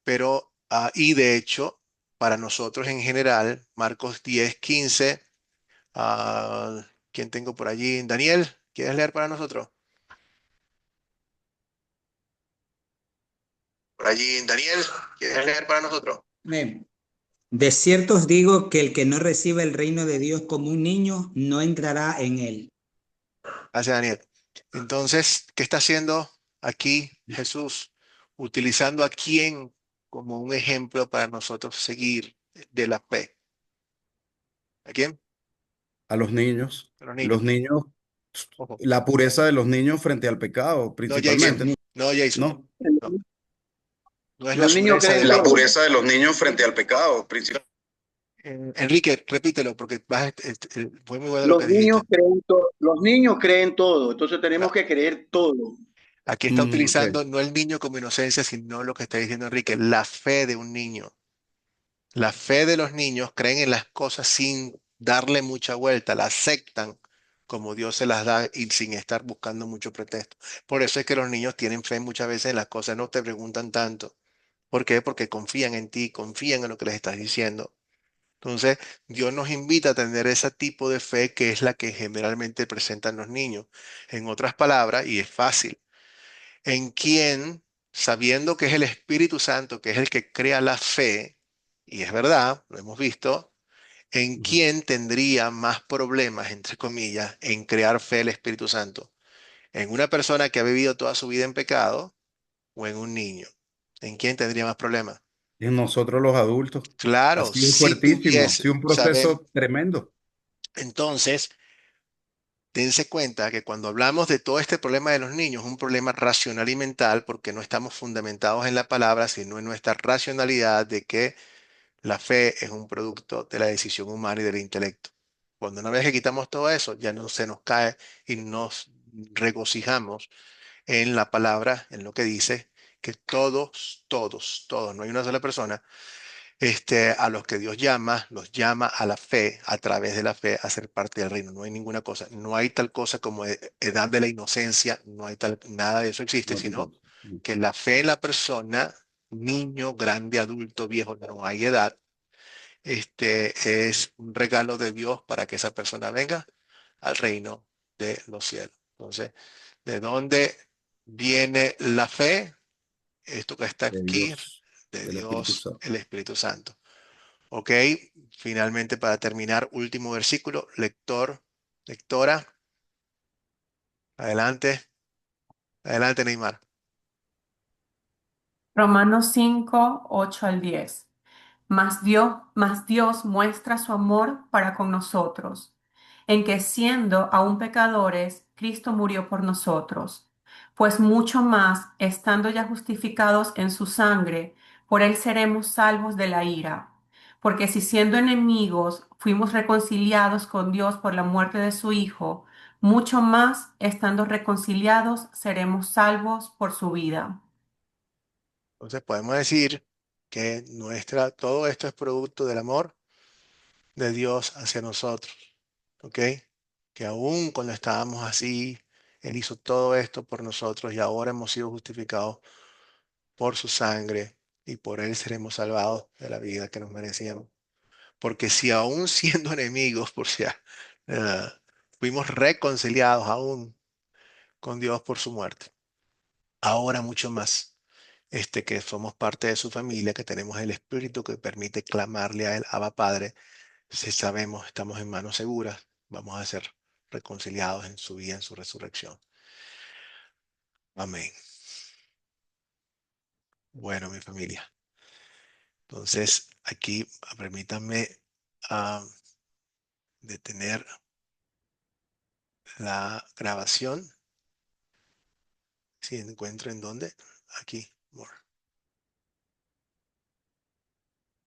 Pero, y de hecho, para nosotros en general, Marcos 10:15, ¿quién tengo por allí? Daniel, ¿quieres leer para nosotros? Por allí, Daniel, ¿quieres leer para nosotros? Amén. De cierto os digo que el que no recibe el reino de Dios como un niño no entrará en él. Gracias, Daniel. Entonces, ¿qué está haciendo aquí Jesús? Utilizando a quién como un ejemplo para nosotros seguir de la fe. ¿A quién? A los niños. A los Los niños. niños, Ojo. la pureza de los niños frente al pecado, No, Jason. principalmente. No, Jason. ¿No? No, no es la Los niños pureza de creen los La todo. niños. pureza de los niños frente al pecado, principalmente. Enrique, repítelo porque fue muy bueno lo que Los niños dijiste. creen todo. Los niños creen todo. Entonces tenemos Claro. que creer todo. Aquí está Ok. utilizando no el niño como inocencia, sino lo que está diciendo Enrique, la fe de un niño. La fe de los niños creen en las cosas sin darle mucha vuelta, la aceptan como Dios se las da y sin estar buscando mucho pretexto. Por eso es que los niños tienen fe muchas veces en las cosas, no te preguntan tanto. ¿Por qué? Porque confían en ti, confían en lo que les estás diciendo. Entonces, Dios nos invita a tener ese tipo de fe que es la que generalmente presentan los niños. En otras palabras, y es fácil, en quien, sabiendo que es el Espíritu Santo, que es el que crea la fe, y es verdad, lo hemos visto, en quién tendría más problemas, entre comillas, en crear fe el Espíritu Santo. ¿En una persona que ha vivido toda su vida en pecado o en un niño? ¿En quién tendría más problemas? Y nosotros los adultos. Ha Claro, sido si fuertísimo, ha tuviese, sido un saber, proceso tremendo. entonces, dense cuenta que cuando hablamos de todo este problema de los niños, es un problema racional y mental, porque no estamos fundamentados en la palabra, sino en nuestra racionalidad de que la fe es un producto de la decisión humana y del intelecto. Cuando una vez que quitamos todo eso, ya no se nos cae y nos regocijamos en la palabra, en lo que dice que todos, no hay una sola persona, a los que Dios llama, los llama a la fe, a través de la fe, a ser parte del reino. No hay ninguna cosa, no hay tal cosa como edad de la inocencia, no hay tal, nada de eso existe, No te sino preocupes. que la fe en la persona, niño, grande, adulto, viejo, no hay edad. Es un regalo de Dios para que esa persona venga al reino de los cielos. Entonces, ¿de dónde viene la fe? Esto que está De aquí, Dios, de del Espíritu Dios, Santo. el Espíritu Santo. Ok, finalmente para terminar, último versículo, lector, lectora, adelante, adelante Neymar. Romanos 5, 8 al 10. Mas Dios muestra su amor para con nosotros, en que siendo aún pecadores, Cristo murió por nosotros. Pues mucho más, estando ya justificados en su sangre, por él seremos salvos de la ira. Porque si siendo enemigos fuimos reconciliados con Dios por la muerte de su Hijo, mucho más, estando reconciliados, seremos salvos por su vida. Entonces podemos decir que todo esto es producto del amor de Dios hacia nosotros. ¿Ok? Que aún cuando estábamos así, Él hizo todo esto por nosotros y ahora hemos sido justificados por su sangre y por Él seremos salvados de la vida que nos merecíamos. Porque si aún siendo enemigos, eh, fuimos reconciliados aún con Dios por su muerte, ahora mucho más. Que somos parte de su familia, que tenemos el Espíritu que permite clamarle a Él, Abba Padre, si sabemos, estamos en manos seguras, vamos a ser reconciliados en su vida, en su resurrección. Amén. Bueno, mi familia. Entonces, aquí permítanme detener la grabación. Si encuentro en dónde. Aquí. More.